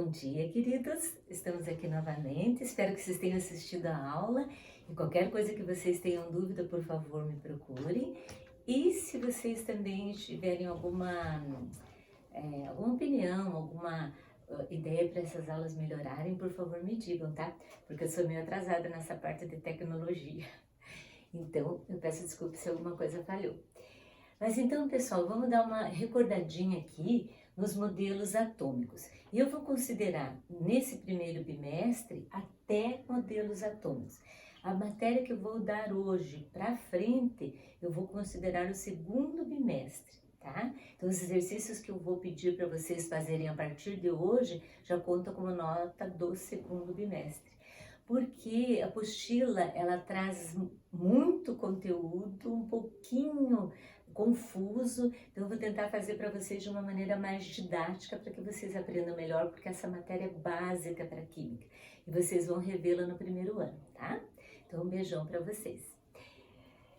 Bom dia, queridos. Estamos aqui novamente. Espero que vocês tenham assistido a aula. E qualquer coisa que vocês tenham dúvida, por favor, me procurem. E se vocês também tiverem alguma opinião, alguma ideia para essas aulas melhorarem, por favor, me digam, tá? Porque eu sou meio atrasada nessa parte de tecnologia. Então, eu peço desculpa se alguma coisa falhou. Mas então, pessoal, vamos dar uma recordadinha aqui nos modelos atômicos. E eu vou considerar, nesse primeiro bimestre, até modelos atômicos. A matéria que eu vou dar hoje para frente, eu vou considerar o segundo bimestre, tá? Então, os exercícios que eu vou pedir para vocês fazerem a partir de hoje, já conta como nota do segundo bimestre. Porque a apostila, ela traz muito conteúdo, um pouquinho confuso, então eu vou tentar fazer para vocês de uma maneira mais didática para que vocês aprendam melhor, porque essa matéria é básica para química e vocês vão revê-la no primeiro ano, tá? Então um beijão para vocês.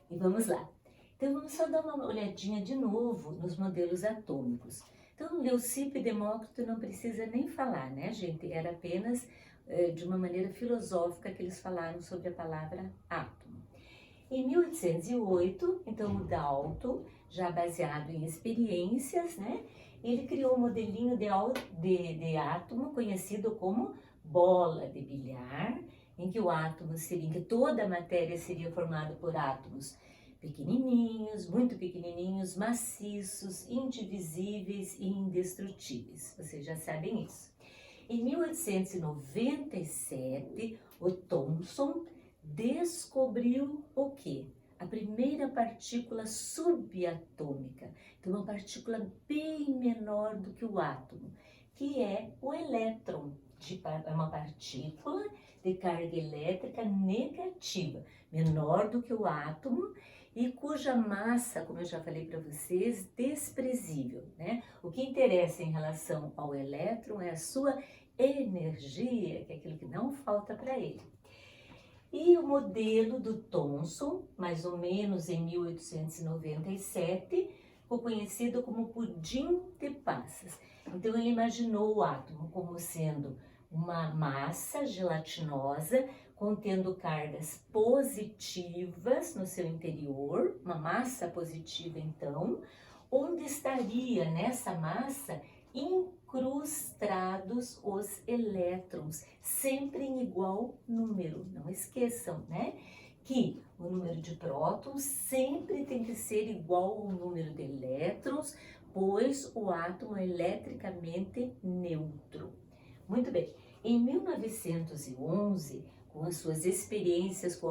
E vamos lá. Então vamos só dar uma olhadinha de novo nos modelos atômicos. Então Leucipo e Demócrito não precisa nem falar, né, gente? Era apenas de uma maneira filosófica que eles falaram sobre a palavra átomo. Em 1808, então o Dalton, já baseado em experiências, né, ele criou um modelinho de átomo conhecido como bola de bilhar, em que o átomo seria, em que toda a matéria seria formada por átomos pequenininhos, muito pequenininhos, maciços, indivisíveis e indestrutíveis. Vocês já sabem isso. Em 1897, o Thomson descobriu o quê? A primeira partícula subatômica, então uma partícula bem menor do que o átomo, que é o elétron, é uma partícula de carga elétrica negativa, menor do que o átomo e cuja massa, como eu já falei para vocês, desprezível, né? O que interessa em relação ao elétron é a sua energia, que é aquilo que não falta para ele. E o modelo do Thomson, mais ou menos em 1897, ficou conhecido como pudim de passas. Então ele imaginou o átomo como sendo uma massa gelatinosa contendo cargas positivas no seu interior, uma massa positiva então, onde estaria nessa massa incrustados os elétrons, sempre em igual número. Não esqueçam, né? Que o número de prótons sempre tem que ser igual ao número de elétrons, pois o átomo é eletricamente neutro. Muito bem. Em 1911, com as suas experiências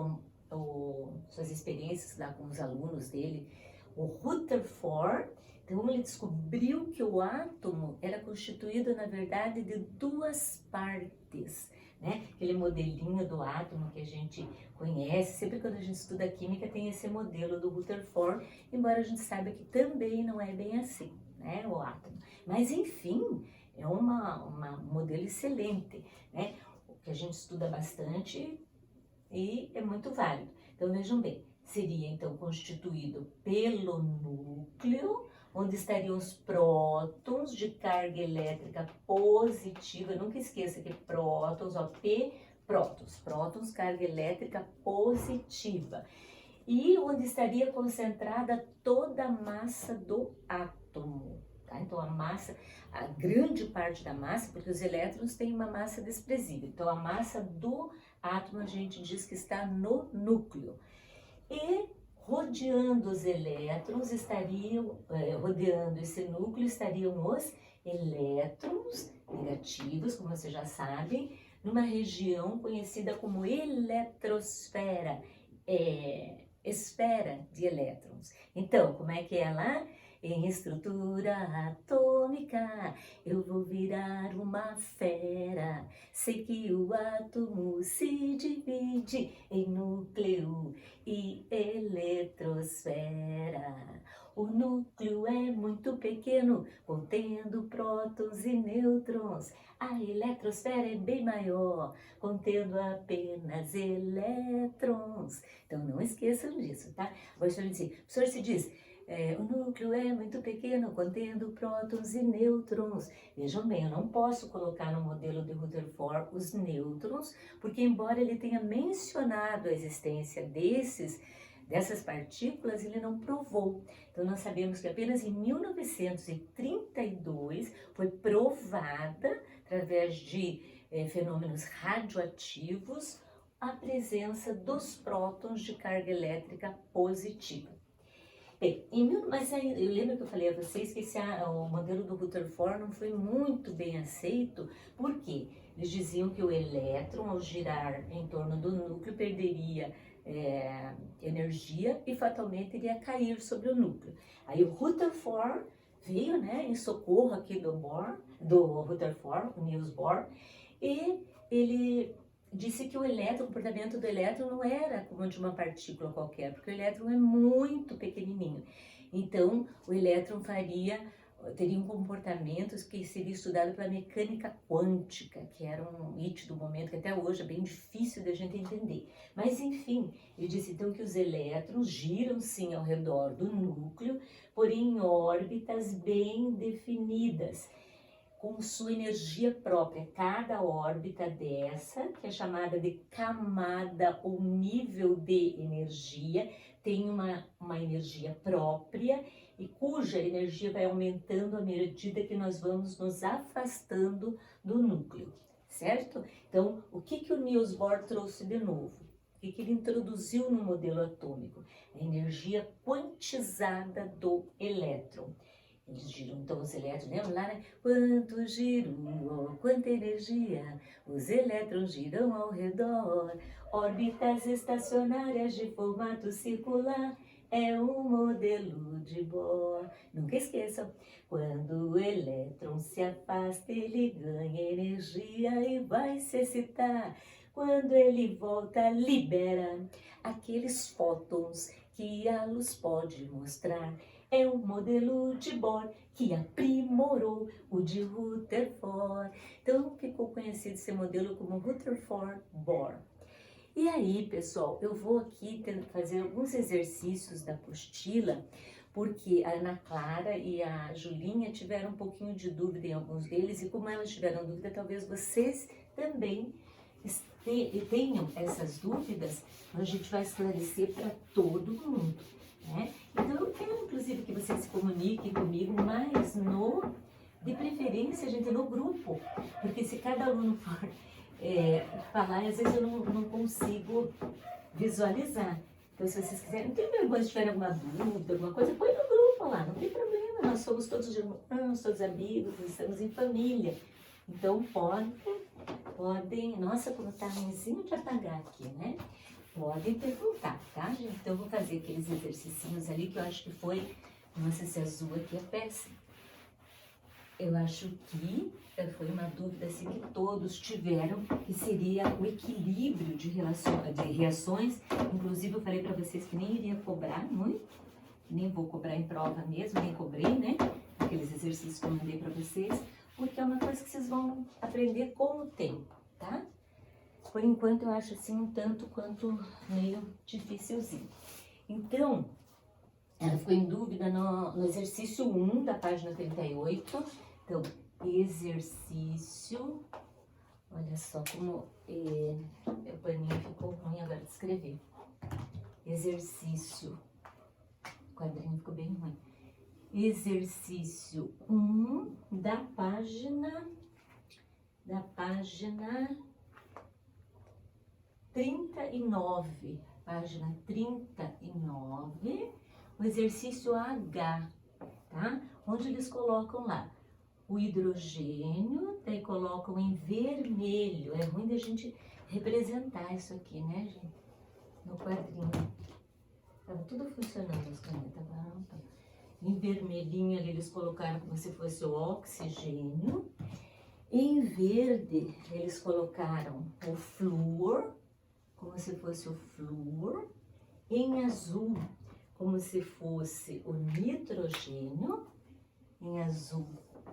lá com os alunos dele, o Rutherford, então ele descobriu que o átomo era constituído, na verdade, de duas partes, né? Aquele modelinho do átomo que a gente conhece, sempre quando a gente estuda química tem esse modelo do Rutherford, embora a gente saiba que também não é bem assim, né, o átomo. Mas, enfim, é um modelo excelente, né? O que a gente estuda bastante e é muito válido. Então, vejam bem, seria então constituído pelo núcleo, onde estariam os prótons de carga elétrica positiva. Nunca esqueça que prótons, ó, prótons, carga elétrica positiva. E onde estaria concentrada toda a massa do átomo. Tá? Então, a grande parte da massa, porque os elétrons têm uma massa desprezível. Então, a massa do átomo, a gente diz que está no núcleo. E rodeando os elétrons, rodeando esse núcleo, estariam os elétrons negativos, como vocês já sabem, numa região conhecida como eletrosfera, esfera de elétrons. Então, como é que é lá? Em estrutura atômica, eu vou virar uma fera. Sei que o átomo se divide em núcleo e eletrosfera. O núcleo é muito pequeno, contendo prótons e nêutrons. A eletrosfera é bem maior, contendo apenas elétrons. Então, não esqueçam disso, tá? Agora, deixa eu dizer, o professor se diz, O núcleo é muito pequeno, contendo prótons e nêutrons. Vejam bem, eu não posso colocar no modelo de Rutherford os nêutrons, porque embora ele tenha mencionado a existência dessas partículas, ele não provou. Então nós sabemos que apenas em 1932 foi provada, através de fenômenos radioativos, a presença dos prótons de carga elétrica positiva. Bem, mas aí, eu lembro que eu falei a vocês que o modelo do Rutherford não foi muito bem aceito, porque eles diziam que o elétron, ao girar em torno do núcleo, perderia energia e fatalmente iria cair sobre o núcleo. Aí o Rutherford veio, né, em socorro aqui do Rutherford, o Niels Bohr, e ele disse que o comportamento do elétron não era como de uma partícula qualquer, porque o elétron é muito pequenininho. Então, o elétron teria um comportamento que seria estudado pela mecânica quântica, que era um hit do momento, que até hoje é bem difícil da gente entender. Mas, enfim, ele disse então que os elétrons giram sim ao redor do núcleo, porém em órbitas bem definidas, com sua energia própria. Cada órbita dessa, que é chamada de camada ou nível de energia, tem uma energia própria e cuja energia vai aumentando à medida que nós vamos nos afastando do núcleo, certo? Então, o que o Niels Bohr trouxe de novo? O que ele introduziu no modelo atômico? A energia quantizada do elétron. Eles giram, então os elétrons, lembra lá, né? Quanto giro, quanta energia, os elétrons giram ao redor, órbitas estacionárias de formato circular, é um modelo de Bohr. Nunca esqueçam, quando o elétron se afasta, ele ganha energia e vai se excitar. Quando ele volta, libera aqueles fótons que a luz pode mostrar. É um modelo de Bohr que aprimorou o de Rutherford. Então ficou conhecido esse modelo como Rutherford-Bohr. E aí, pessoal, eu vou aqui fazer alguns exercícios da apostila, porque a Ana Clara e a Julinha tiveram um pouquinho de dúvida em alguns deles, e como elas tiveram dúvida, talvez vocês também tenham essas dúvidas, a gente vai esclarecer para todo mundo, né? Então eu quero inclusive que vocês se comuniquem comigo, mas de preferência, gente, no grupo, porque se cada aluno for falar, às vezes eu não consigo visualizar. Então se vocês quiserem, não tem vergonha, se tiverem alguma dúvida, alguma coisa, põe no grupo lá, não tem problema, nós somos todos irmãos, todos amigos, estamos em família. Então podem, nossa, como tá ruimzinho de apagar aqui, né? Podem perguntar, tá, gente? Então eu vou fazer aqueles exercícios ali que eu acho que foi, nossa, esse azul aqui é péssimo. Eu acho que foi uma dúvida assim, que todos tiveram, que seria o equilíbrio de reações. Inclusive eu falei para vocês que nem iria cobrar muito, nem vou cobrar em prova mesmo, nem cobrei, né? Aqueles exercícios que eu mandei para vocês, porque é uma coisa que vocês vão aprender com o tempo, tá? Por enquanto eu acho assim um tanto quanto meio dificilzinho. Então, ela ficou em dúvida no exercício 1 da página 38. Então, exercício, olha só como o paninho ficou ruim agora de escrever. Exercício, o quadrinho ficou bem ruim. Exercício 1 da página 39, página 39, o exercício H, tá? Onde eles colocam lá o hidrogênio, daí colocam em vermelho. É ruim da gente representar isso aqui, né, gente? No quadrinho. Tava tudo funcionando, as canetas. Em vermelhinho ali eles colocaram como se fosse o oxigênio. Em verde eles colocaram o flúor, como se fosse o flúor. Em azul, como se fosse o nitrogênio. Em azul,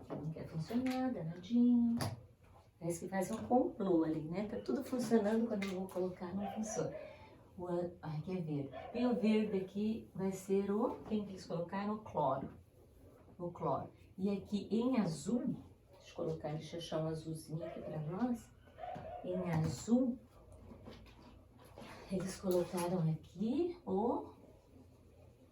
que não quer funcionar, danadinho. Parece que faz um complô ali, né? Tá tudo funcionando, quando eu vou colocar não funciona. Ai, que é verde. E o verde aqui vai ser o... Quem que eles colocaram? O cloro. O cloro. E aqui em azul, deixa eu achar um azulzinho aqui para nós. Em azul, eles colocaram aqui o...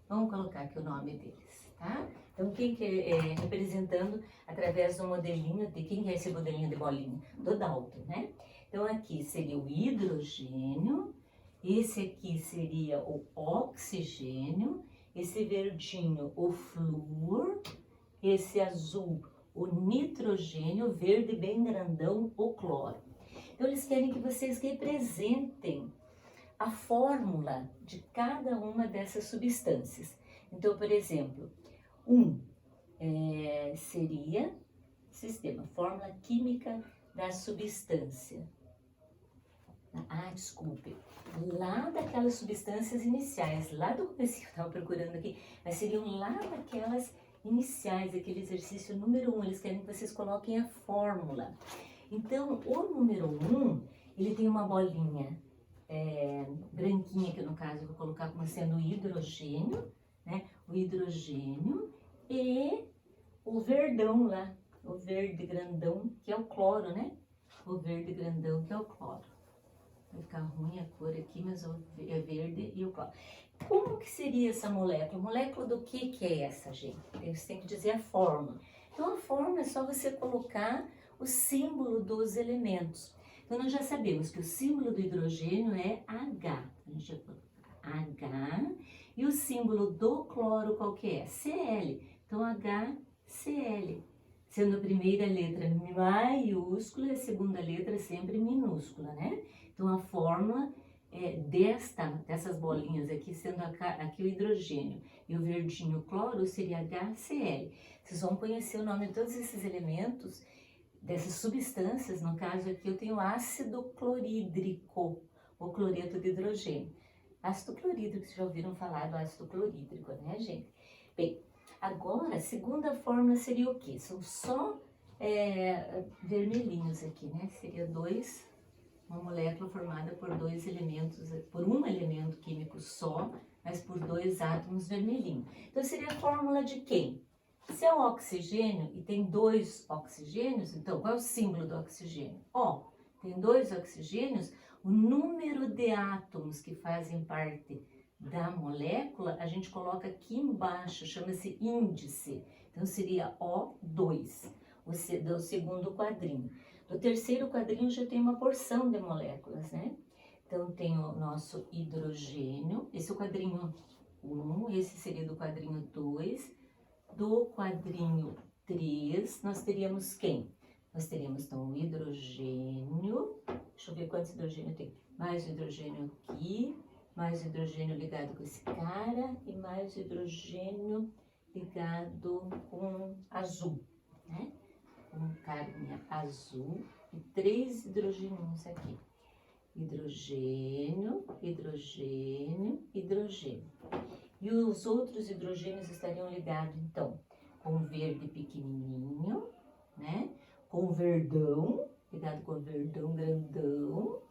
Vamos colocar aqui o nome deles, tá? Então, quem que representando através do modelinho, de quem é esse modelinho de bolinha? Do Dalton, né? Então, aqui seria o hidrogênio, esse aqui seria o oxigênio, esse verdinho o flúor, esse azul o nitrogênio, verde bem grandão o cloro. Então, eles querem que vocês representem a fórmula de cada uma dessas substâncias. Então, por exemplo, seria sistema, fórmula química da substância. Desculpe, lá daquelas substâncias iniciais, lá do começo que eu estava procurando aqui, mas seriam lá daquelas iniciais, aquele exercício número 1, eles querem que vocês coloquem a fórmula. Então, o número 1, ele tem uma bolinha branquinha, que no caso eu vou colocar como sendo o hidrogênio, né? O hidrogênio e o verdão lá, o verde grandão, que é o cloro, né? O verde grandão, que é o cloro. Vai ficar ruim a cor aqui, mas é verde e o cloro. Como que seria essa molécula? Molécula do que é essa, gente? Você tem que dizer a fórmula. Então, a fórmula é só você colocar o símbolo dos elementos. Então, nós já sabemos que o símbolo do hidrogênio é H. A gente vai colocar H. E o símbolo do cloro qual que é? Cl. Então, HCl. Sendo a primeira letra maiúscula e a segunda letra sempre minúscula, né? Então, a fórmula dessas bolinhas aqui, sendo aqui o hidrogênio e o verdinho o cloro, seria HCl. Vocês vão conhecer o nome de todos esses elementos, dessas substâncias. No caso aqui eu tenho ácido clorídrico, o cloreto de hidrogênio. Ácido clorídrico, vocês já ouviram falar do ácido clorídrico, né, gente? Bem, agora a segunda fórmula seria o quê? São só vermelhinhos aqui, né? Seria uma molécula formada por dois elementos, por um elemento químico só, mas por dois átomos vermelhinhos. Então seria a fórmula de quem? Se é o oxigênio e tem dois oxigênios, então qual é o símbolo do oxigênio? O. Tem dois oxigênios, o número de átomos que fazem parte da molécula, a gente coloca aqui embaixo, chama-se índice. Então seria O2, do segundo quadrinho. No terceiro quadrinho já tem uma porção de moléculas, né? Então tem o nosso hidrogênio, esse é o quadrinho 1, esse seria do quadrinho 2. Do quadrinho 3, nós teríamos quem? Nós teríamos, então, o hidrogênio. Deixa eu ver quantos hidrogênio tem. Mais hidrogênio aqui, mais hidrogênio ligado com esse cara e mais hidrogênio ligado com azul, né? Com carinha azul e 3 hidrogênios aqui. Hidrogênio, hidrogênio, hidrogênio. E os outros hidrogênios estariam ligados, então, com o verde pequenininho, né? Com o verdão, ligado com o verdão grandão.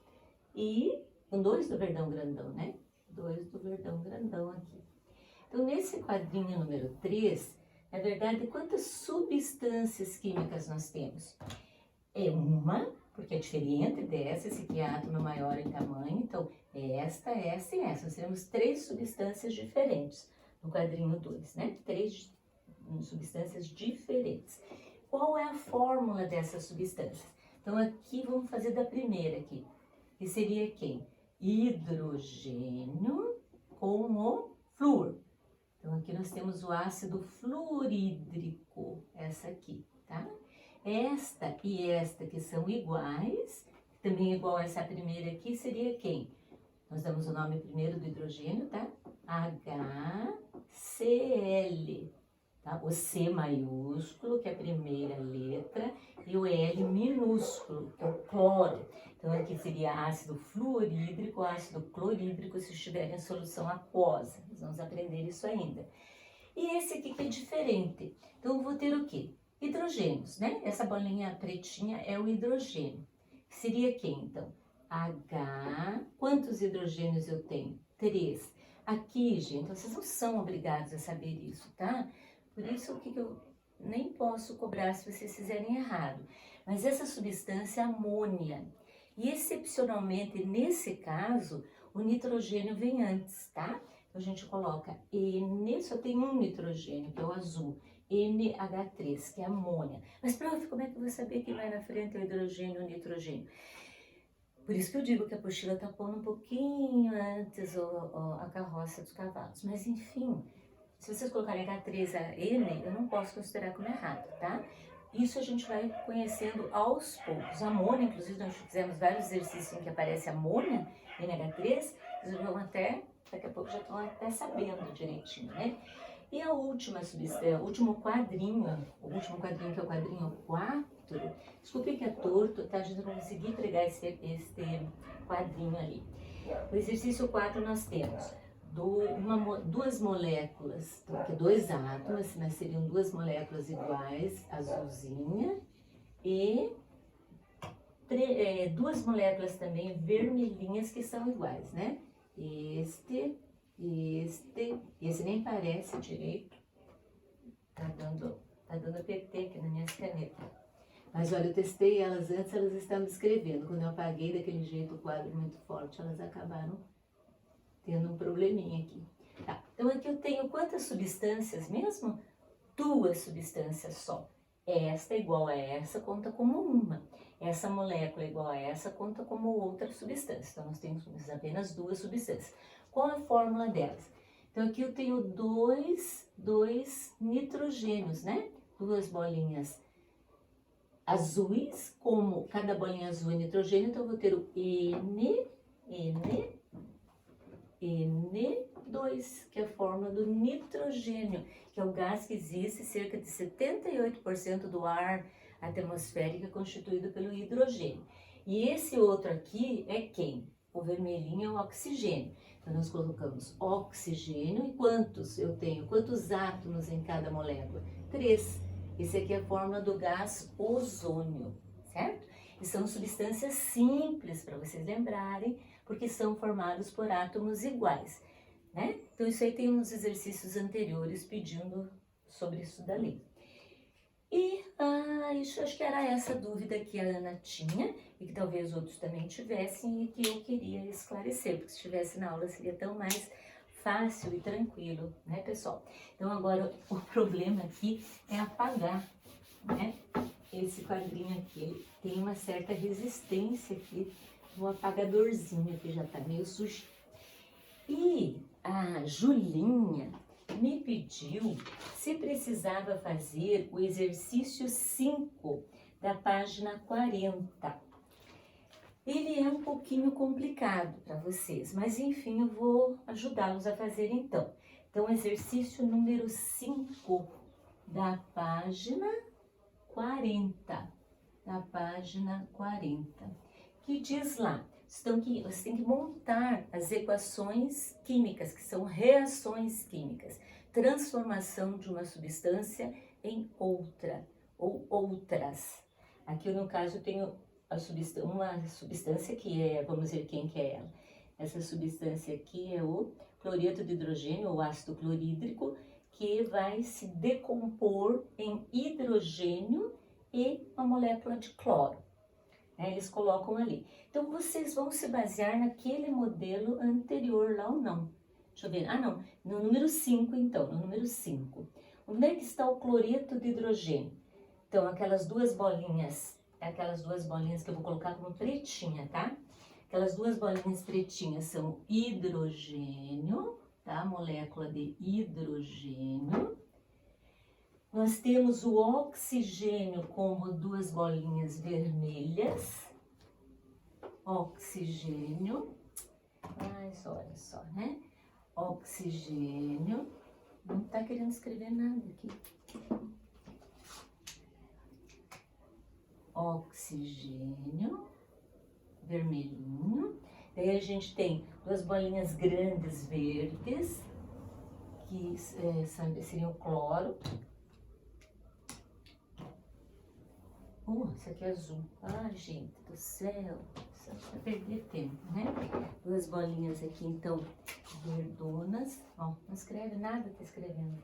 E com 2 do verdão grandão, né? 2 do verdão grandão aqui. Então, nesse quadrinho número 3, na verdade, quantas substâncias químicas nós temos? É uma, porque é diferente dessa, esse aqui é átomo maior em tamanho, então esta e essa. Nós temos 3 substâncias diferentes no quadrinho 2, né? 3 substâncias diferentes. Qual é a fórmula dessas substâncias? Então aqui vamos fazer da primeira aqui, que seria quem? Hidrogênio com o flúor. Então aqui nós temos o ácido fluorídrico, essa aqui, tá? Esta e esta que são iguais, também igual a essa primeira aqui, seria quem? Nós damos o nome primeiro do hidrogênio, tá? HCl, tá? O C maiúsculo, que é a primeira letra, e o L minúsculo, que é o cloro. Então aqui seria ácido fluorídrico, ácido clorídrico, se estiver em solução aquosa. Nós vamos aprender isso ainda. E esse aqui que é diferente. Então eu vou ter o quê? Hidrogênios, né? Essa bolinha pretinha é o hidrogênio. Seria quem, então? H. Quantos hidrogênios eu tenho? 3. Aqui, gente, vocês não são obrigados a saber isso, tá? Por isso que eu nem posso cobrar se vocês fizerem errado. Mas essa substância é amônia. E excepcionalmente, nesse caso, o nitrogênio vem antes, tá? Então a gente coloca N, só tem um nitrogênio, que é o azul. NH3, que é amônia. Mas, prof, como é que eu vou saber que vai na frente o hidrogênio e o nitrogênio? Por isso que eu digo que a apostila está pondo um pouquinho antes a carroça dos cavalos. Mas, enfim, se vocês colocarem H3A N, eu não posso considerar como errado, tá? Isso a gente vai conhecendo aos poucos. A amônia, inclusive, nós fizemos vários exercícios em que aparece amônia, NH3, vocês vão até, daqui a pouco já estão até sabendo direitinho, né? E a última substância, o último quadrinho que é o quadrinho 4, desculpe que é torto, tá? A gente não consegui pregar esse quadrinho ali. No exercício 4 nós temos duas moléculas, porque 2 átomos, mas seriam 2 moléculas iguais, azulzinha, e 2 moléculas também vermelhinhas que são iguais, né? Esse nem parece direito, tá dando PT aqui nas minhas canetas. Mas olha, eu testei elas antes, elas estavam escrevendo. Quando eu apaguei daquele jeito o quadro muito forte, elas acabaram tendo um probleminha aqui. Tá, então aqui eu tenho quantas substâncias mesmo? 2 substâncias só. Esta igual a essa conta como uma. Essa molécula igual a essa conta como outra substância. Então nós temos apenas 2 substâncias. Qual a fórmula delas? Então aqui eu tenho dois nitrogênios, né? 2 bolinhas azuis, como cada bolinha azul é nitrogênio, então eu vou ter o N2, que é a fórmula do nitrogênio, que é o gás que existe, cerca de 78% do ar atmosférico é constituído pelo hidrogênio. E esse outro aqui é quem? O vermelhinho é o oxigênio. Então nós colocamos oxigênio e quantos eu tenho? Quantos átomos em cada molécula? 3. Esse aqui é a fórmula do gás ozônio, certo? E são substâncias simples para vocês lembrarem, porque são formados por átomos iguais, né? Então isso aí tem uns exercícios anteriores pedindo sobre isso dali. E isso, acho que era essa dúvida que a Ana tinha e que talvez outros também tivessem e que eu queria esclarecer, porque se estivesse na aula seria tão mais fácil e tranquilo, né, pessoal? Então agora o problema aqui é apagar, né, esse quadrinho aqui. Ele tem uma certa resistência aqui no apagadorzinho, que já tá meio sujo. E a Julinha me pediu se precisava fazer o exercício 5 da página 40. Ele é um pouquinho complicado para vocês, mas enfim, eu vou ajudá-los a fazer então. Então, exercício número 5 da página 40. Da página 40. Que diz lá, você tem que montar as equações químicas, que são reações químicas. Transformação de uma substância em outra, ou outras. Aqui, no caso, eu tenho uma substância que é, vamos ver quem que é ela. Essa substância aqui é o cloreto de hidrogênio, ou ácido clorídrico, que vai se decompor em hidrogênio e uma molécula de cloro. Eles colocam ali. Então, vocês vão se basear naquele modelo anterior lá ou não. Deixa eu ver. Não. No número 5, então. No número 5. Onde é que está o cloreto de hidrogênio? Então, aquelas duas bolinhas que eu vou colocar como pretinha, tá? Aquelas 2 bolinhas pretinhas são hidrogênio, tá? Molécula de hidrogênio. Nós temos o oxigênio como 2 bolinhas vermelhas. Oxigênio. Mas olha só, né? Oxigênio. Não tá querendo escrever nada aqui. Oxigênio. Vermelhinho. Daí a gente tem 2 bolinhas grandes verdes, que seriam o cloro. Isso aqui é azul. Ai, gente do céu. só para perder tempo, né? 2 bolinhas aqui, então, verdonas. Ó, não escreve nada, tá escrevendo.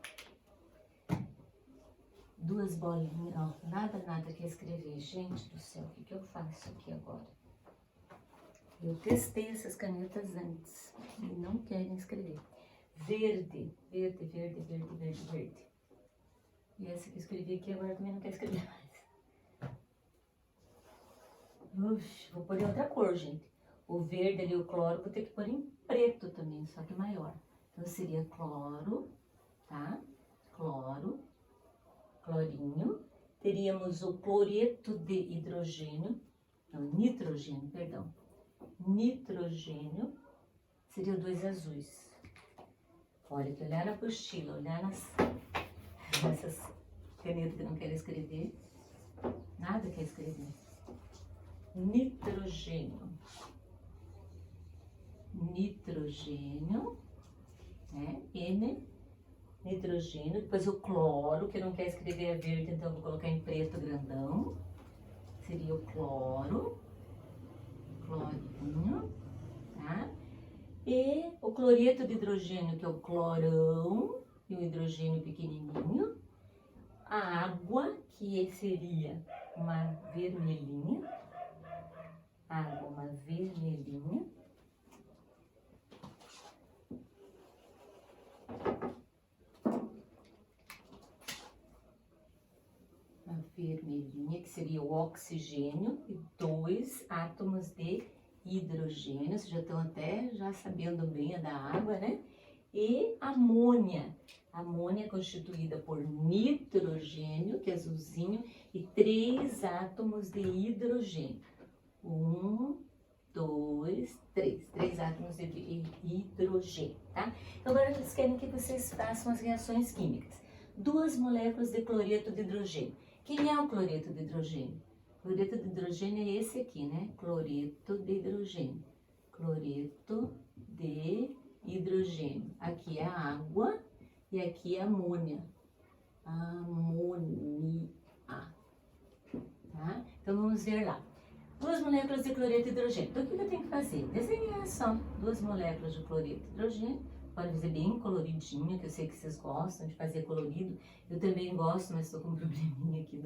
2 bolinhas, ó, nada quer escrever. Gente do céu, o que eu faço aqui agora? Eu testei essas canetas antes e não querem escrever. Verde. E essa que eu escrevi aqui agora também não quer escrever mais. Ux, vou pôr em outra cor, gente. O verde ali, o cloro, vou ter que pôr em preto também, só que maior. Então seria cloro, tá? Cloro, clorinho. Teríamos o cloreto de hidrogênio, não, nitrogênio, perdão. Nitrogênio, seria 2 azuis. Olha, que olhar na apostila, olhar nessas canetas que não querem escrever, nada quer escrever. Nitrogênio, né? N, nitrogênio, depois o cloro, que não quer escrever é verde, então eu vou colocar em preto grandão, seria o cloro, clorinho, tá? E o cloreto de hidrogênio, que é o clorão, e o hidrogênio pequenininho. A água, que seria uma vermelhinha. Água, uma vermelhinha. Uma vermelhinha, que seria o oxigênio, e 2 átomos de hidrogênio, vocês já estão até sabendo bem da água, né? E amônia. Amônia é constituída por nitrogênio, que é azulzinho, e 3 átomos de hidrogênio. 1, 2, 3. 3 átomos de hidrogênio, tá? Então agora eles querem que vocês façam as reações químicas. 2 moléculas de cloreto de hidrogênio. Quem é o cloreto de hidrogênio? Cloreto de hidrogênio é esse aqui, né? Cloreto de hidrogênio. Cloreto de hidrogênio. Aqui é a água e aqui é a amônia. Amônia. Tá? Então vamos ver lá. 2 moléculas de cloreto de hidrogênio. Então o que eu tenho que fazer? Desenhar só 2 moléculas de cloreto de hidrogênio. Pode fazer bem coloridinho, que eu sei que vocês gostam de fazer colorido. Eu também gosto, mas estou com um probleminha aqui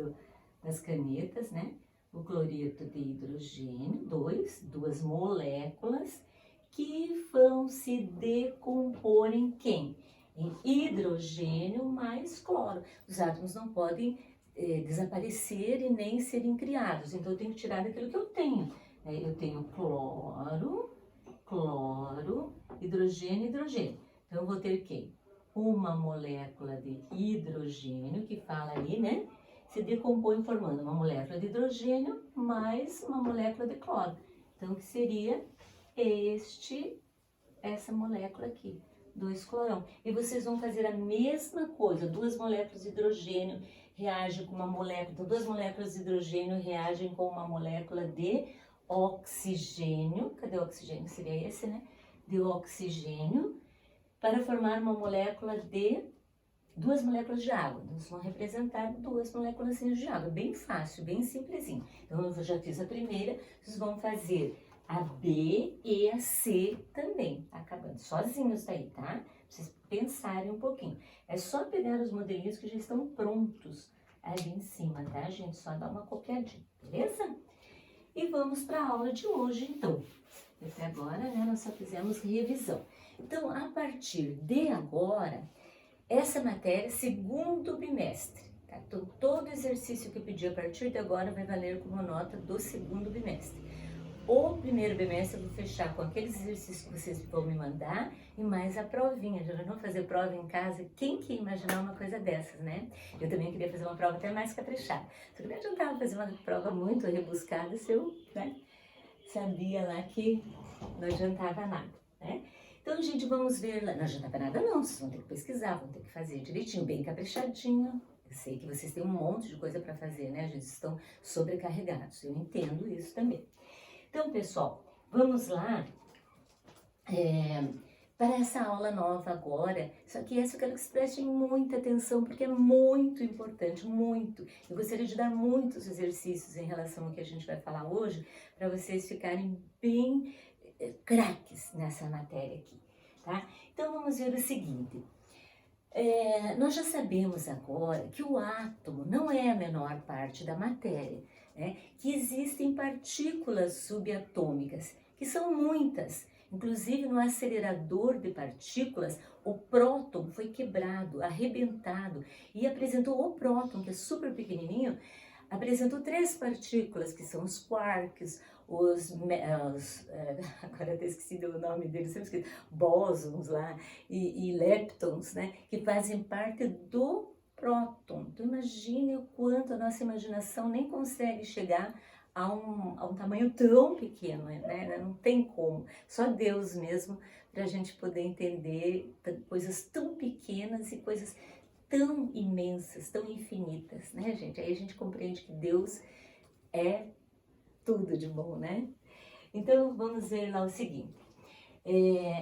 das canetas, né? O cloreto de hidrogênio, 2 moléculas que vão se decompor em quem? Em hidrogênio mais cloro. Os átomos não podem desaparecer e nem serem criados, então eu tenho que tirar daquilo que eu tenho. Eu tenho cloro, hidrogênio, hidrogênio. Então eu vou ter quem? Uma molécula de hidrogênio, que fala ali, né? Se decompõe formando uma molécula de hidrogênio mais uma molécula de cloro. Então, que seria essa molécula aqui, 2 clorão. E vocês vão fazer a mesma coisa, 2 moléculas de hidrogênio reagem com uma molécula, então 2 moléculas de hidrogênio reagem com uma molécula de oxigênio. Cadê o oxigênio? Seria esse, né? De oxigênio, para formar uma molécula de 2 moléculas de água. Então, vão representar 2 moléculas de água. Bem fácil, bem simplesinho. Então, eu já fiz a primeira, vocês vão fazer a B e a C também. Tá acabando sozinhos daí, tá? Pra vocês pensarem um pouquinho. É só pegar os modelinhos que já estão prontos ali em cima, tá, gente? Só dar uma copiadinha, beleza? E vamos para a aula de hoje, então. Até agora, né, nós só fizemos revisão. Então, a partir de agora, essa matéria, segundo bimestre, tá? Então, todo exercício que eu pedi a partir de agora vai valer como nota do segundo bimestre. O primeiro bimestre eu vou fechar com aqueles exercícios que vocês vão me mandar e mais a provinha. Já vão fazer prova em casa? Quem que ia imaginar uma coisa dessas, né? Eu também queria fazer uma prova até mais caprichada. Só que não adiantava fazer uma prova muito rebuscada se eu, né, sabia lá que não adiantava nada, né? Então, gente, vamos ver lá. Não adiantava nada não, vocês vão ter que pesquisar, vão ter que fazer direitinho, bem caprichadinho. Eu sei que vocês têm um monte de coisa para fazer, né? A gente estão sobrecarregados, eu entendo isso também. Então, pessoal, vamos lá para essa aula nova agora. Só que essa eu quero que vocês prestem muita atenção, porque é muito importante, muito. Eu gostaria de dar muitos exercícios em relação ao que a gente vai falar hoje, para vocês ficarem bem craques nessa matéria aqui, tá? Então vamos ver o seguinte. Nós já sabemos agora que o átomo não é a menor parte da matéria, né? Que existem partículas subatômicas, que são muitas. Inclusive no acelerador de partículas, o próton foi quebrado, arrebentado e apresentou o próton, que é super pequenininho, apresentou 3 partículas, que são os quarks, agora até esqueci o nome deles, sempre esqueci, bósons lá, e leptons, né, que fazem parte do próton. Então imagine o quanto a nossa imaginação nem consegue chegar a um tamanho tão pequeno, né? Não tem como, só Deus mesmo, para a gente poder entender coisas tão pequenas e coisas tão imensas, tão infinitas, né, gente? Aí a gente compreende que Deus é tudo de bom, né? Então, vamos ver lá o seguinte.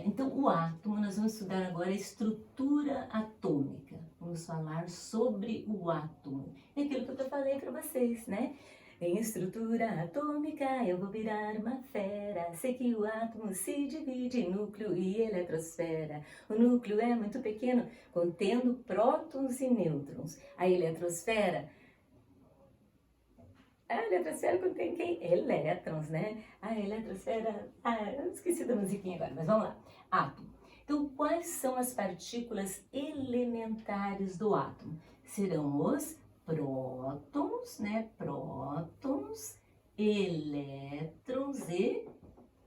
Então, o átomo, nós vamos estudar agora a estrutura atômica. Vamos falar sobre o átomo. É aquilo que eu falei para vocês, né? Em estrutura atômica eu vou virar uma fera. Sei que o átomo se divide em núcleo e eletrosfera. O núcleo é muito pequeno, contendo prótons e nêutrons. A eletrosfera contém quem? Elétrons, né? A eletrosfera... eu esqueci da musiquinha agora, mas vamos lá. Átomo. Então, quais são as partículas elementares do átomo? Serão os prótons, né? Prótons, elétrons e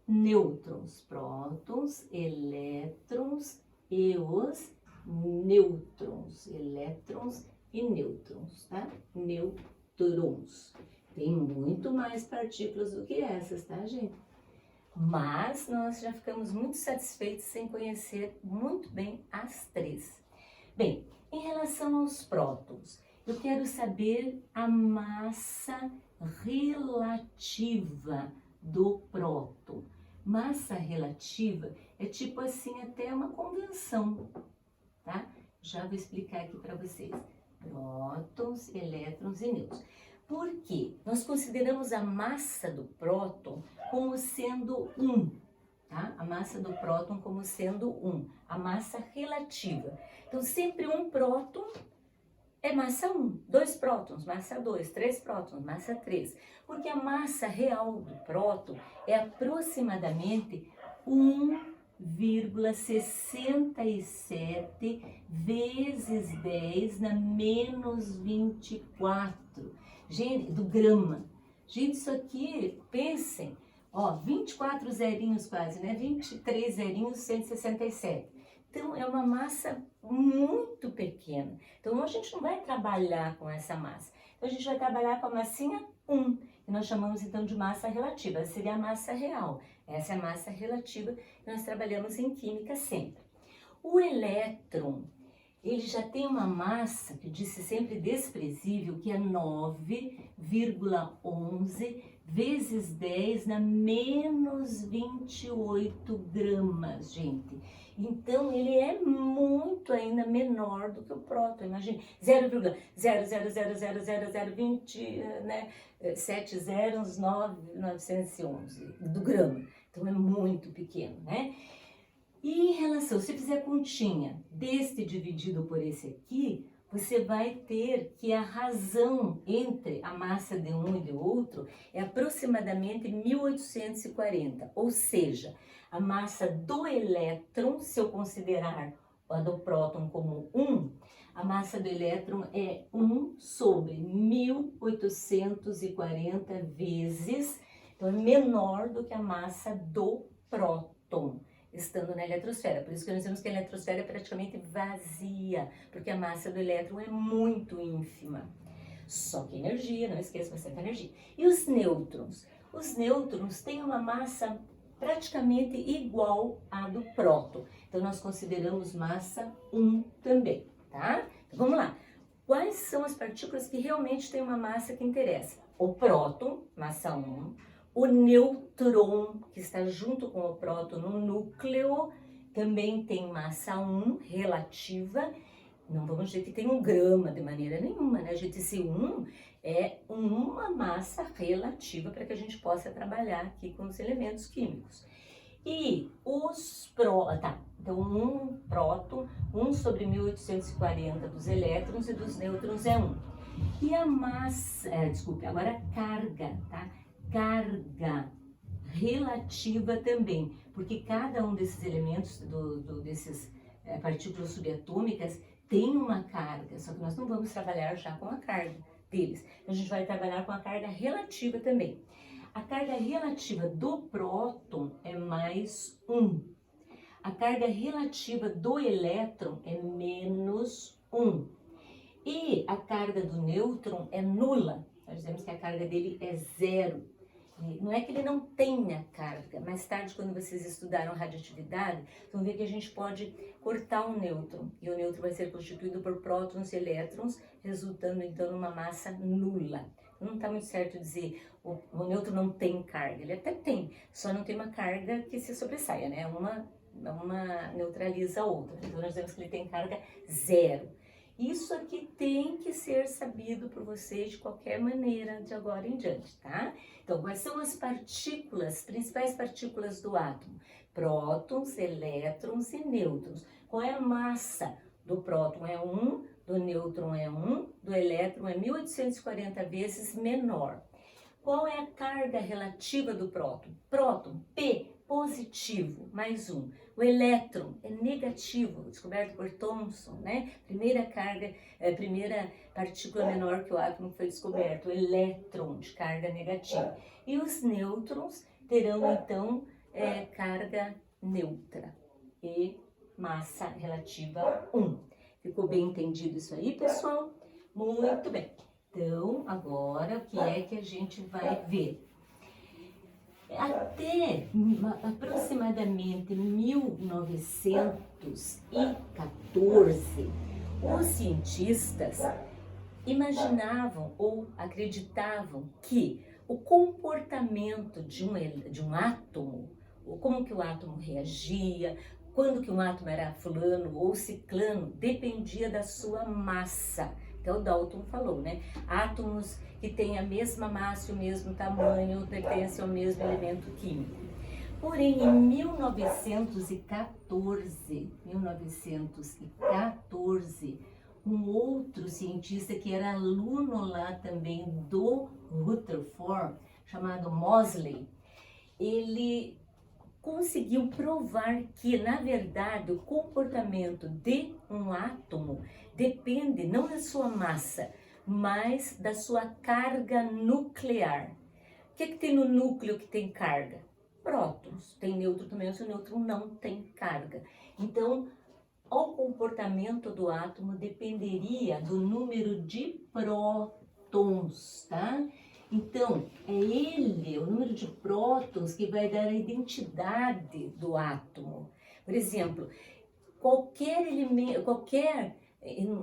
nêutrons. Prótons, elétrons e os nêutrons. Elétrons e nêutrons, tá? Nêutrons. Tem muito mais partículas do que essas, tá, gente? Mas nós já ficamos muito satisfeitos em conhecer muito bem as 3. Bem, em relação aos prótons, eu quero saber a massa relativa do próton. Massa relativa é tipo assim, até uma convenção, tá? Já vou explicar aqui para vocês. Prótons, elétrons e nêutrons. Por quê? Nós consideramos a massa do próton como sendo 1, tá? A massa do próton como sendo 1, a massa relativa. Então, sempre um próton é massa 1, 2 prótons, massa 2, 3 prótons, massa 3. Porque a massa real do próton é aproximadamente 1,67 vezes 10 na menos 24. Gente, do grama. Gente, isso aqui, pensem, ó, 24 zerinhos quase, né? 23 zerinhos, 167. Então, é uma massa muito pequena. Então, a gente não vai trabalhar com essa massa. Então, a gente vai trabalhar com a massinha 1, que nós chamamos, então, de massa relativa. Essa seria a massa real. Essa é a massa relativa que nós trabalhamos em química sempre. O elétron, ele já tem uma massa, que eu disse sempre desprezível, que é 9,11 vezes 10 na menos 28 gramas, gente. Então, ele é muito ainda menor do que o próton. Imagine, 0,0000020, né? 7 zeros, 911 do grama. Então, é muito pequeno, né? E em relação, se fizer continha deste dividido por esse aqui, você vai ter que a razão entre a massa de um e do outro é aproximadamente 1840, ou seja, a massa do elétron, se eu considerar a do próton como 1, a massa do elétron é 1 sobre 1840 vezes, então é menor do que a massa do próton, estando na eletrosfera. Por isso que nós dizemos que a eletrosfera é praticamente vazia, porque a massa do elétron é muito ínfima. Só que energia, não esqueça bastante energia. E os nêutrons? Os nêutrons têm uma massa praticamente igual à do próton. Então, nós consideramos massa 1 também, tá? Então, vamos lá. Quais são as partículas que realmente têm uma massa que interessa? O próton, massa 1. O nêutron, que está junto com o próton no núcleo, também tem massa 1 relativa. Não vamos dizer que tem 1 grama de maneira nenhuma, né? A gente, esse 1 é uma massa relativa para que a gente possa trabalhar aqui com os elementos químicos. E os então 1 próton, 1 sobre 1840 dos elétrons e dos nêutrons é 1. E a massa, agora a carga, tá? Carga relativa também, porque cada um desses elementos, desses partículas subatômicas, tem uma carga, só que nós não vamos trabalhar já com a carga deles. A gente vai trabalhar com a carga relativa também. A carga relativa do próton é mais 1. A carga relativa do elétron é menos 1. E a carga do nêutron é nula. Nós dizemos que a carga dele é 0. Não é que ele não tenha carga. Mais tarde, quando vocês estudaram radioatividade, vão ver que a gente pode cortar um nêutron. E o nêutron vai ser constituído por prótons e elétrons, resultando então numa massa nula. Não está muito certo dizer o nêutron não tem carga. Ele até tem, só não tem uma carga que se sobressaia, né? Uma neutraliza a outra. Então nós dizemos que ele tem carga 0. Isso aqui tem que ser sabido por vocês de qualquer maneira de agora em diante, tá? Então, quais são as partículas, principais partículas do átomo? Prótons, elétrons e nêutrons. Qual é a massa do próton? É 1, do nêutron é 1, do elétron é 1840 vezes menor. Qual é a carga relativa do próton? Próton, P, positivo, mais 1. O elétron é negativo, descoberto por Thomson, né? Primeira partícula menor que o átomo foi descoberto, o elétron de carga negativa. E os nêutrons terão, então, carga neutra e massa relativa 1. Ficou bem entendido isso aí, pessoal? Muito bem. Então, agora, o que é que a gente vai ver? Até aproximadamente 1914, os cientistas imaginavam ou acreditavam que o comportamento de um átomo, ou como que o átomo reagia, quando que um átomo era fulano ou ciclano, dependia da sua massa. Então o Dalton falou, né? Átomos que têm a mesma massa e o mesmo tamanho pertencem ao mesmo elemento químico. Porém, em 1914, um outro cientista que era aluno lá também do Rutherford, chamado Moseley, ele conseguiu provar que, na verdade, o comportamento de um átomo depende não da sua massa, mas da sua carga nuclear. O que tem no núcleo que tem carga? Prótons. Tem nêutron também, mas o nêutron não tem carga. Então, o comportamento do átomo dependeria do número de prótons, tá? Então, é o número de prótons, que vai dar a identidade do átomo. Por exemplo, em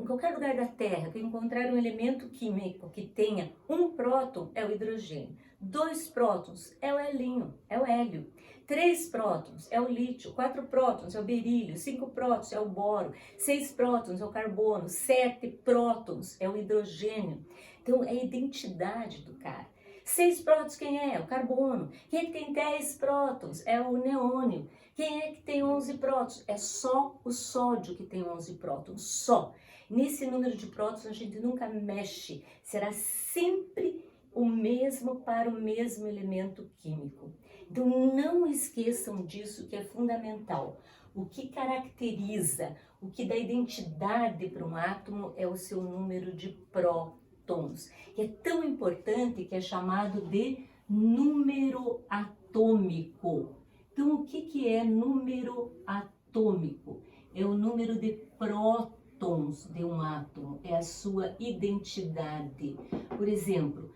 qualquer lugar da Terra que encontrar um elemento químico que tenha um próton, é o hidrogênio. 2 prótons é o helinho, é o hélio. 3 prótons é o lítio. 4 prótons é o berílio. 5 prótons é o boro. 6 prótons é o carbono. 7 prótons é o hidrogênio. Então, é a identidade do cara. 6 prótons, quem é? O carbono. Quem é que tem 10 prótons? É o neônio. Quem é que tem 11 prótons? É só o sódio que tem 11 prótons, só. Nesse número de prótons a gente nunca mexe. Será sempre o mesmo para o mesmo elemento químico. Então, não esqueçam disso, que é fundamental. O que caracteriza, o que dá identidade para um átomo é o seu número de prótons, que é tão importante que é chamado de número atômico. Então, o que é número atômico? É o número de prótons de um átomo, é a sua identidade. Por exemplo,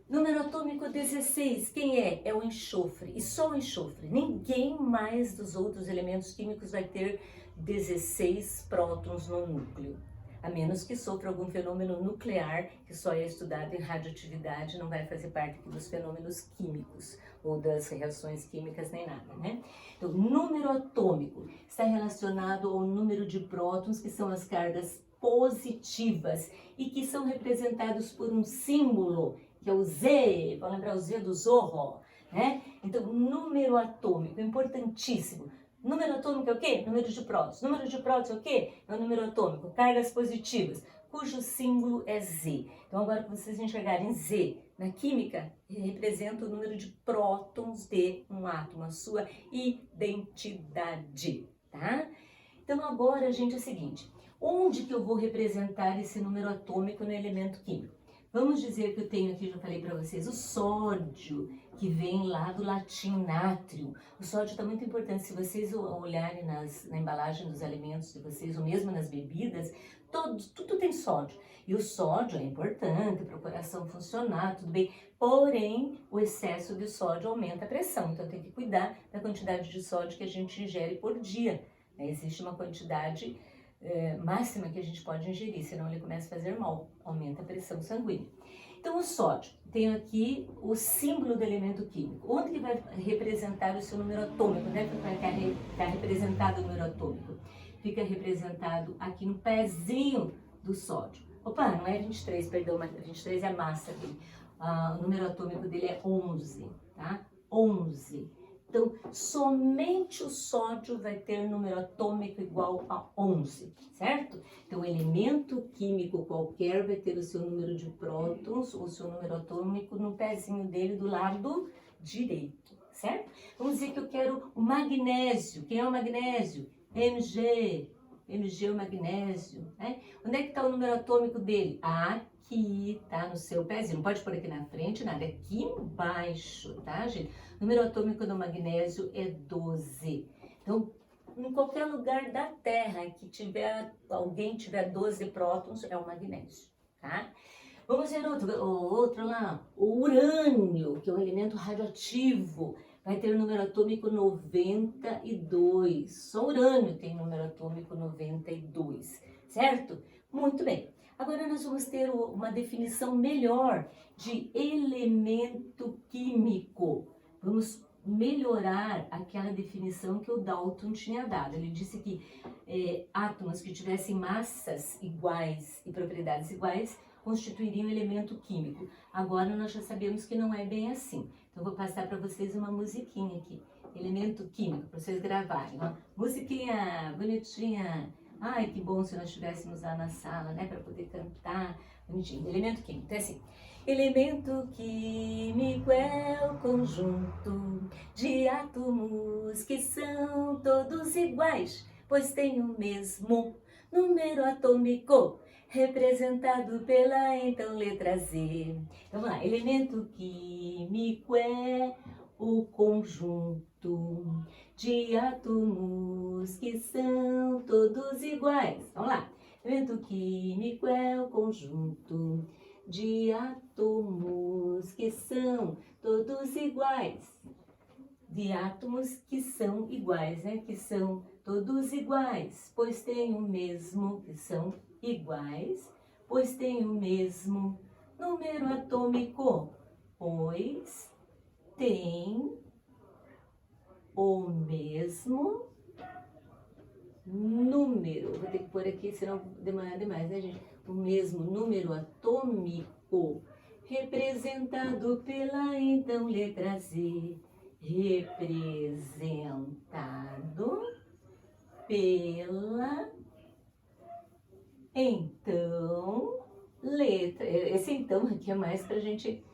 número atômico 16, quem é? É o enxofre, e só o enxofre. Ninguém mais dos outros elementos químicos vai ter 16 prótons no núcleo. a menos que sofra algum fenômeno nuclear, que só é estudado em radioatividade, não vai fazer parte aqui dos fenômenos químicos, ou das reações químicas, nem nada, né? Então, número atômico está relacionado ao número de prótons, que são as cargas positivas, e que são representados por um símbolo, que é o Z, vamos lembrar o Z do Zorro, né? Então, número atômico, importantíssimo. Número atômico é o quê? Número de prótons. Número de prótons é o quê? É o número atômico. Cargas positivas, cujo símbolo é Z. Então, agora que vocês enxergarem Z na química, representa o número de prótons de um átomo, a sua identidade, tá? Então, agora, gente, é o seguinte. Onde que eu vou representar esse número atômico no elemento químico? Vamos dizer que eu tenho aqui, já falei para vocês, o sódio, que vem lá do latim nátrio. O sódio está muito importante. Se vocês olharem na embalagem dos alimentos de vocês, ou mesmo nas bebidas, tudo tem sódio. E o sódio é importante para o coração funcionar, tudo bem. Porém, o excesso de sódio aumenta a pressão. Então, tem que cuidar da quantidade de sódio que a gente ingere por dia. Existe uma quantidade máxima que a gente pode ingerir, senão ele começa a fazer mal, aumenta a pressão sanguínea. Então, o sódio, tenho aqui o símbolo do elemento químico. Onde que vai representar o seu número atômico? Onde é que vai estar representado o número atômico? Fica representado aqui no pezinho do sódio. Opa, não é 23, perdão, 23 é a massa dele. O número atômico dele é 11, tá? 11. Então, somente o sódio vai ter número atômico igual a 11, certo? Então, o elemento químico qualquer vai ter o seu número de prótons, ou seu número atômico no pezinho dele do lado direito, certo? Vamos dizer que eu quero o magnésio. Quem é o magnésio? Mg. Mg é o magnésio, né? Onde é que está o número atômico dele? Aqui, tá? No seu pezinho. Não pode pôr aqui na frente, nada. Aqui embaixo, tá, gente? O número atômico do magnésio é 12. Então, em qualquer lugar da Terra que alguém tiver 12 prótons, é o magnésio, tá? Vamos ver outro lá. O urânio, que é um elemento radioativo, vai ter o número atômico 92. Só o urânio tem número atômico 92, certo? Muito bem. Agora nós vamos ter uma definição melhor de elemento químico. Vamos melhorar aquela definição que o Dalton tinha dado. Ele disse que átomos que tivessem massas iguais e propriedades iguais constituiriam elemento químico. Agora nós já sabemos que não é bem assim. Então vou passar para vocês uma musiquinha aqui. Elemento químico, para vocês gravarem. Ó. Musiquinha bonitinha. Ai, que bom se nós estivéssemos lá na sala, né? Para poder cantar. Bonitinho. Elemento químico. Então é assim. Elemento químico é o conjunto de átomos que são todos iguais, pois têm o mesmo número atômico, representado pela então letra Z. Então vamos lá, elemento químico é o conjunto de átomos que são todos iguais. Vamos lá, elemento químico é o conjunto de átomos que são todos iguais. De átomos que são iguais, né? Que são todos iguais, pois têm o mesmo, que são iguais, pois têm o mesmo número atômico, pois tem o mesmo número. Vou ter que pôr aqui, senão demora demais, né, gente? O mesmo número atômico, representado pela então letra Z. Representado pela então letra. Esse então aqui é mais pra gente,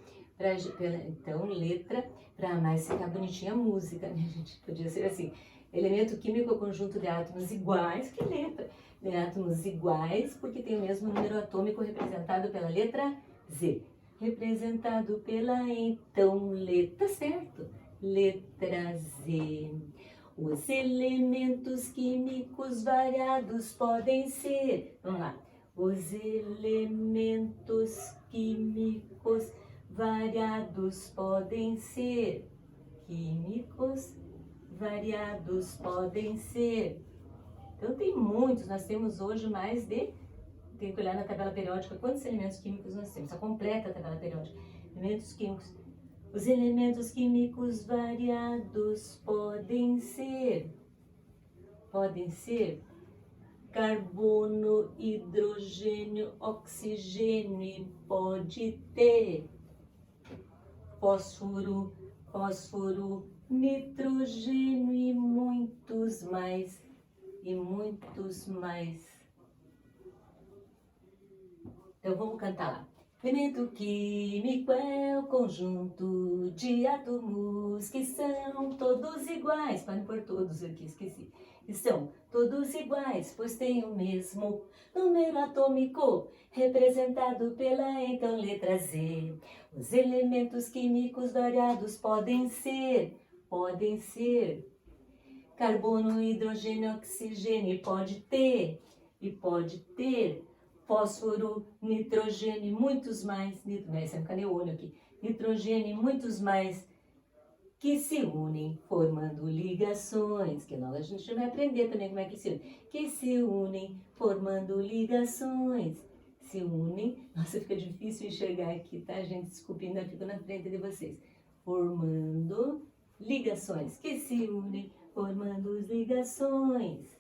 então letra, pra mais ficar bonitinha a música, né, gente? Podia ser assim, elemento químico é o conjunto de átomos iguais, que letra? De átomos iguais, porque tem o mesmo número atômico representado pela letra Z. Representado pela então letra, certo? Letra Z. Os elementos químicos variados podem ser, vamos lá, os elementos químicos variados podem ser, químicos variados podem ser. Então tem muitos, nós temos hoje mais de tem que olhar na tabela periódica quantos elementos químicos nós temos, a completa tabela periódica. Elementos químicos. Os elementos químicos variados podem ser carbono, hidrogênio, oxigênio e pode ter fósforo, nitrogênio e muitos mais. Então vamos cantar lá. Elemento químico é o conjunto de átomos que são todos iguais. Podem pôr todos aqui, esqueci. Que são todos iguais, pois têm o mesmo número atômico, representado pela então letra Z. Os elementos químicos variados podem ser carbono, hidrogênio, oxigênio, e pode ter fósforo, nitrogênio e muitos mais, cadê o olho aqui? Nitrogênio e muitos mais, que se unem formando ligações, que logo a gente vai aprender também como é que se une, que se unem formando ligações, nossa, fica difícil enxergar aqui, tá gente, desculpe, ainda fico na frente de vocês, formando ligações, que se unem formando ligações.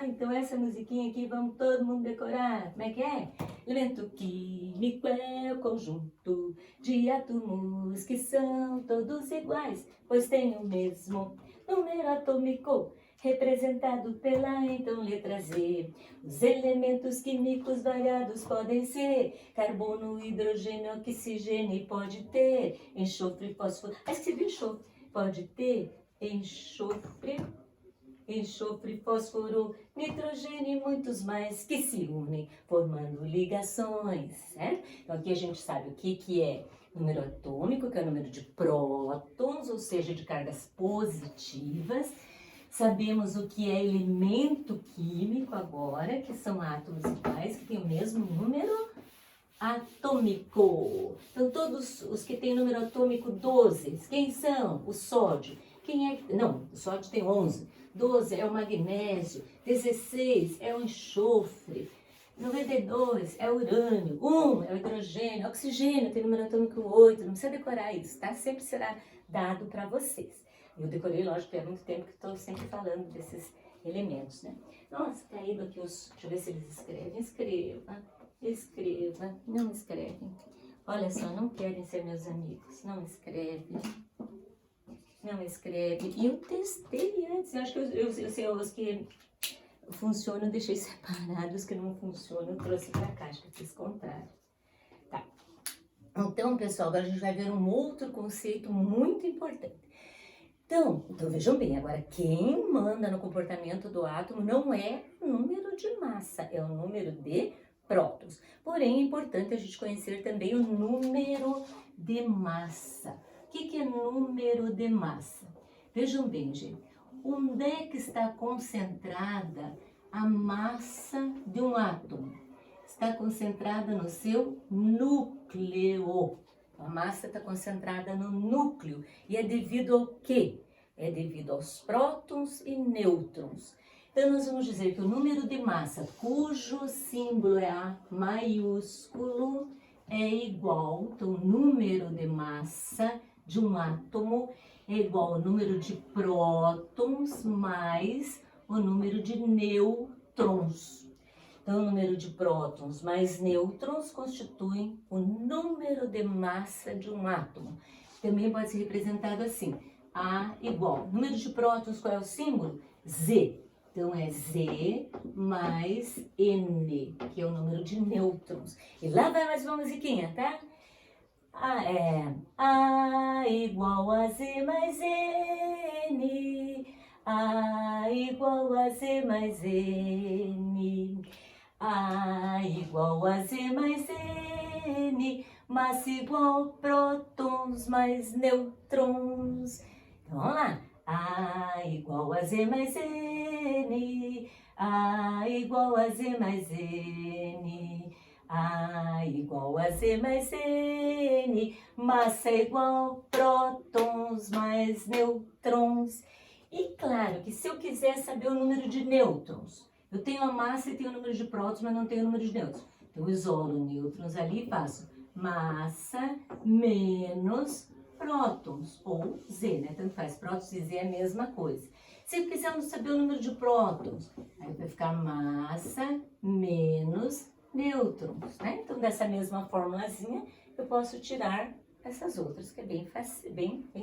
Então essa musiquinha aqui, vamos todo mundo decorar. Como é que é? Elemento químico é o conjunto de átomos que são todos iguais, pois têm o mesmo número atômico, representado pela então letra Z. Os elementos químicos variados podem ser carbono, hidrogênio, oxigênio e pode ter enxofre, fósforo. Escrevi enxofre. Pode ter enxofre, fósforo, nitrogênio e muitos mais que se unem, formando ligações, certo? Então aqui a gente sabe o que é número atômico, que é o número de prótons, ou seja, de cargas positivas. Sabemos o que é elemento químico agora, que são átomos iguais, que têm o mesmo número atômico. Então todos os que têm número atômico 12, quem são? O sódio. Não, o sódio tem 11. 12 é o magnésio, 16 é o enxofre, 92 é o urânio, 1 é o hidrogênio, oxigênio tem número atômico 8, não precisa decorar isso, tá? Sempre será dado para vocês. Eu decorei, lógico, há muito tempo que estou sempre falando desses elementos, né? Nossa, caído aqui os... Deixa eu ver se eles escrevem. Escreva. Não escrevem. Olha só, não querem ser meus amigos. Não escrevem. E eu testei antes. Eu acho que eu sei os que funcionam, eu deixei separados. Os que não funcionam, eu trouxe para cá. Acho que eu fiz o contrário. Tá. Então, pessoal, agora a gente vai ver um outro conceito muito importante. Então vejam bem, agora quem manda no comportamento do átomo não é o número de massa, é o número de prótons. Porém, é importante a gente conhecer também o número de massa. O que é número de massa? Vejam bem, gente, onde é que está concentrada a massa de um átomo? Está concentrada no seu núcleo. A massa está concentrada no núcleo. E é devido ao quê? É devido aos prótons e nêutrons. Então, nós vamos dizer que o número de massa, cujo símbolo é A maiúsculo, é igual, então, o número de massa de um átomo é igual ao número de prótons mais o número de nêutrons. Então, o número de prótons mais nêutrons constituem o número de massa de um átomo. Também pode ser representado assim, A igual. Número de prótons, qual é o símbolo? Z. Então, é Z mais N, que é o número de nêutrons. E lá vai mais uma musiquinha, tá? A igual a Z mais N. A igual a Z mais N. A igual a Z mais N, massa igual prótons mais nêutrons. Então, vamos lá. A igual a Z mais N, A igual a Z mais N, A igual a Z mais N, massa igual prótons mais nêutrons. E claro que se eu quiser saber o número de nêutrons, Eu tenho a massa e tenho o número de prótons, mas não tenho o número de nêutrons. Então, eu isolo nêutrons ali e faço massa menos prótons, ou Z, né? Tanto faz, prótons e Z é a mesma coisa. Se quisermos saber o número de prótons, aí vai ficar massa menos nêutrons, né? Então, dessa mesma formulazinha, eu posso tirar essas outras, que é bem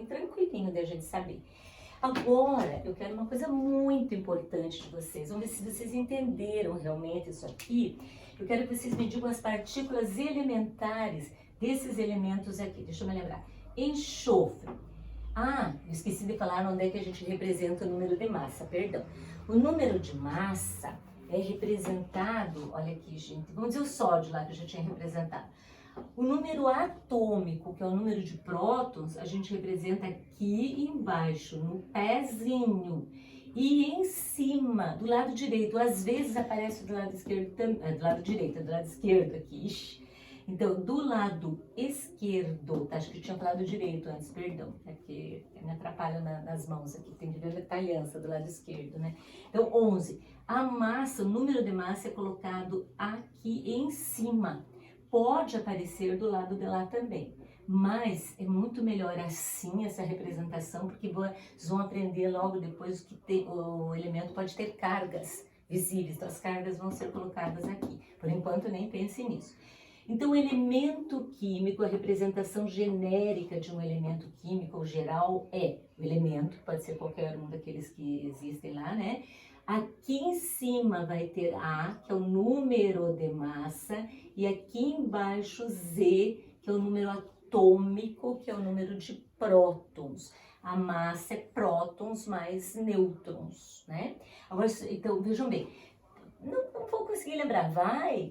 tranquilinho da gente saber. Agora, eu quero uma coisa muito importante de vocês. Vamos ver se vocês entenderam realmente isso aqui. Eu quero que vocês me digam as partículas elementares desses elementos aqui. Deixa eu me lembrar. Enxofre. Ah, eu esqueci de falar onde é que a gente representa o número de massa, perdão. O número de massa é representado, olha aqui, gente, vamos dizer o sódio lá que eu já tinha representado. O número atômico, que é o número de prótons, a gente representa aqui embaixo, no pezinho. E em cima, do lado direito, às vezes aparece do lado esquerdo, do lado direito, do lado esquerdo aqui. Ixi. Então, do lado esquerdo, tá? Acho que eu tinha falado direito antes, perdão, é que me atrapalha nas mãos aqui, tem que ver a aliança do lado esquerdo, né? Então, 11. A massa, o número de massa é colocado aqui em cima. Pode aparecer do lado de lá também, mas é muito melhor assim essa representação, porque vocês vão aprender logo depois que o elemento pode ter cargas visíveis, então as cargas vão ser colocadas aqui. Por enquanto, nem pense nisso. Então, o elemento químico, a representação genérica de um elemento químico ou geral é o elemento, pode ser qualquer um daqueles que existem lá, né? Aqui em cima vai ter A, que é o número de massa, e aqui embaixo Z, que é o número atômico, que é o número de prótons. A massa é prótons mais nêutrons, né? Agora, então, vejam bem, não vou conseguir lembrar,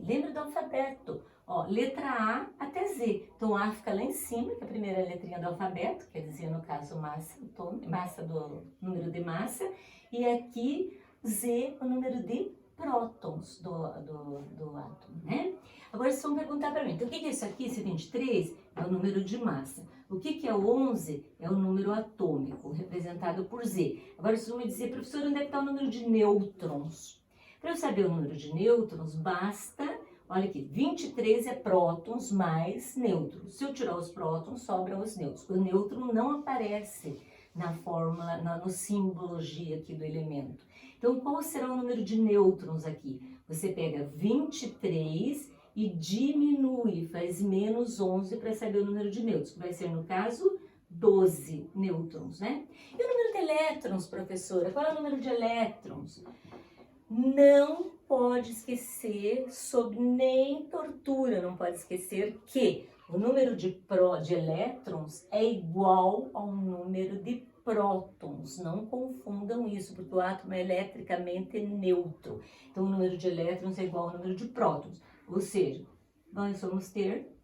lembra do alfabeto. Ó, letra A até Z. Então, A fica lá em cima, que é a primeira letrinha do alfabeto, quer dizer, no caso, massa do número de massa, e aqui Z, o número de prótons do átomo, né? Agora, vocês vão perguntar para mim, então o que é isso aqui? Esse 23 é o número de massa. O que é o 11? É o número atômico, representado por Z. Agora, vocês vão me dizer, professor, onde é que está o número de nêutrons? Para eu saber o número de nêutrons, basta, olha aqui, 23 é prótons mais nêutrons. Se eu tirar os prótons, sobram os nêutrons. O nêutron não aparece na fórmula, no simbologia aqui do elemento. Então, qual será o número de nêutrons aqui? Você pega 23 e diminui, faz menos 11 para saber o número de nêutrons, que vai ser, no caso, 12 nêutrons, né? E o número de elétrons, professora? Qual é o número de elétrons? Não pode esquecer, sob nem tortura, não pode esquecer que o número de elétrons é igual ao número de prótons. Não confundam isso, porque o átomo é eletricamente neutro. Então, o número de elétrons é igual ao número de prótons. Ou seja, nós vamos ter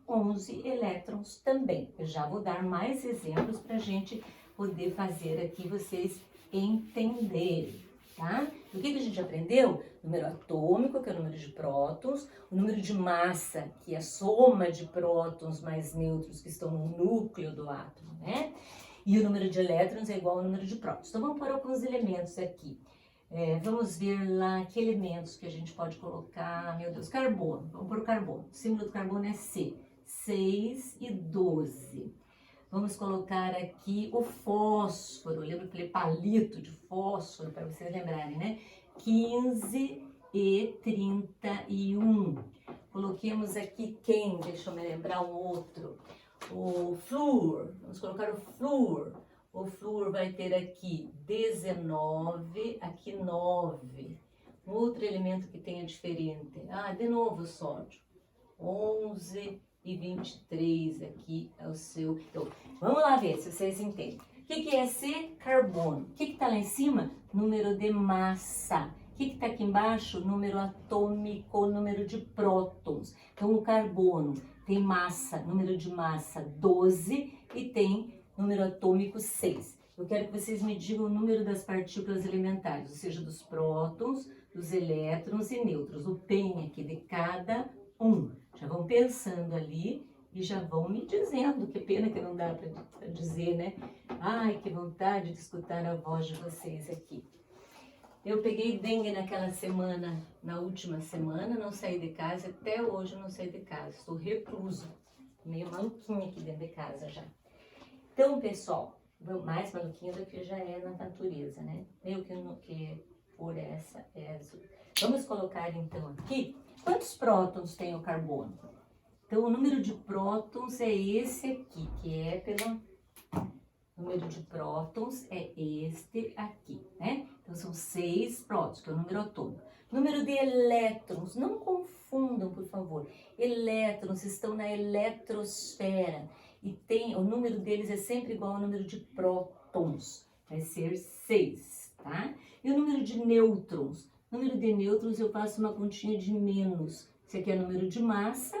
11 elétrons também. Eu já vou dar mais exemplos para a gente poder fazer aqui, vocês entenderem. Tá? O que a gente aprendeu? Número atômico, que é o número de prótons, o número de massa, que é a soma de prótons mais nêutrons que estão no núcleo do átomo, né? E o número de elétrons é igual ao número de prótons. Então, vamos pôr alguns elementos aqui. Vamos ver lá que elementos que a gente pode colocar. Meu Deus, carbono. Vamos pôr o carbono. O símbolo do carbono é C. 6 e 12. Vamos colocar aqui o fósforo, lembra aquele palito de fósforo, para vocês lembrarem, né? 15 e 31. Coloquemos aqui quem? Deixa eu me lembrar um outro. O flúor, vamos colocar o flúor. O flúor vai ter aqui 19, aqui 9. Um outro elemento que tenha diferente. De novo o sódio. 11 e 23 aqui é o seu. Então, vamos lá ver se vocês entendem. O que é C? Carbono. O que está lá em cima? Número de massa. O que está aqui embaixo? Número atômico, número de prótons. Então, o carbono tem massa, número de massa 12 e tem número atômico 6. Eu quero que vocês me digam o número das partículas elementares, ou seja, dos prótons, dos elétrons e nêutrons. O PEM aqui de cada um. Já vão pensando ali e já vão me dizendo. Que pena que não dá para dizer, né? Ai, que vontade de escutar a voz de vocês aqui. Eu peguei dengue naquela semana, na última semana, não saí de casa, até hoje eu não saí de casa, estou reclusa, meio maluquinha aqui dentro de casa já. Então, pessoal, mais maluquinha do que já é na natureza, né? Meio que por essa é azul. Vamos colocar então aqui, quantos prótons tem o carbono? Então, o número de prótons é esse aqui, que é pelo... O número de prótons é este aqui, né? Então, são 6 prótons, que é o número atômico. Número de elétrons, não confundam, por favor. Elétrons estão na eletrosfera e o número deles é sempre igual ao número de prótons. Vai ser 6, tá? E o número de nêutrons? Número de nêutrons eu faço uma continha de menos. Esse aqui é o número de massa.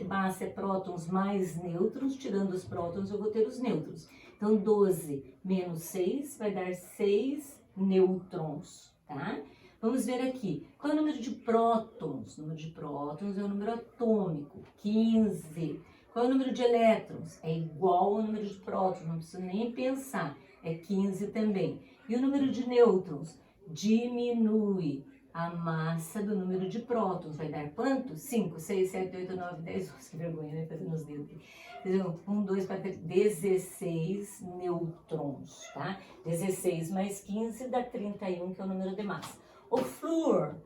Massa é prótons mais nêutrons. Tirando os prótons, eu vou ter os nêutrons. Então, 12 menos 6 vai dar 6 nêutrons, tá? Vamos ver aqui. Qual é o número de prótons? O número de prótons é o número atômico, 15. Qual é o número de elétrons? É igual ao número de prótons, não precisa nem pensar. É 15 também. E o número de nêutrons? Diminui a massa do número de prótons. Vai dar quanto? 5, 6, 7, 8, 9, 10, 11. Que vergonha, né? Fazendo os dedos. 1, 2, 4, 3, 16 nêutrons, tá? 16 mais 15 dá 31, que é o número de massa. O flúor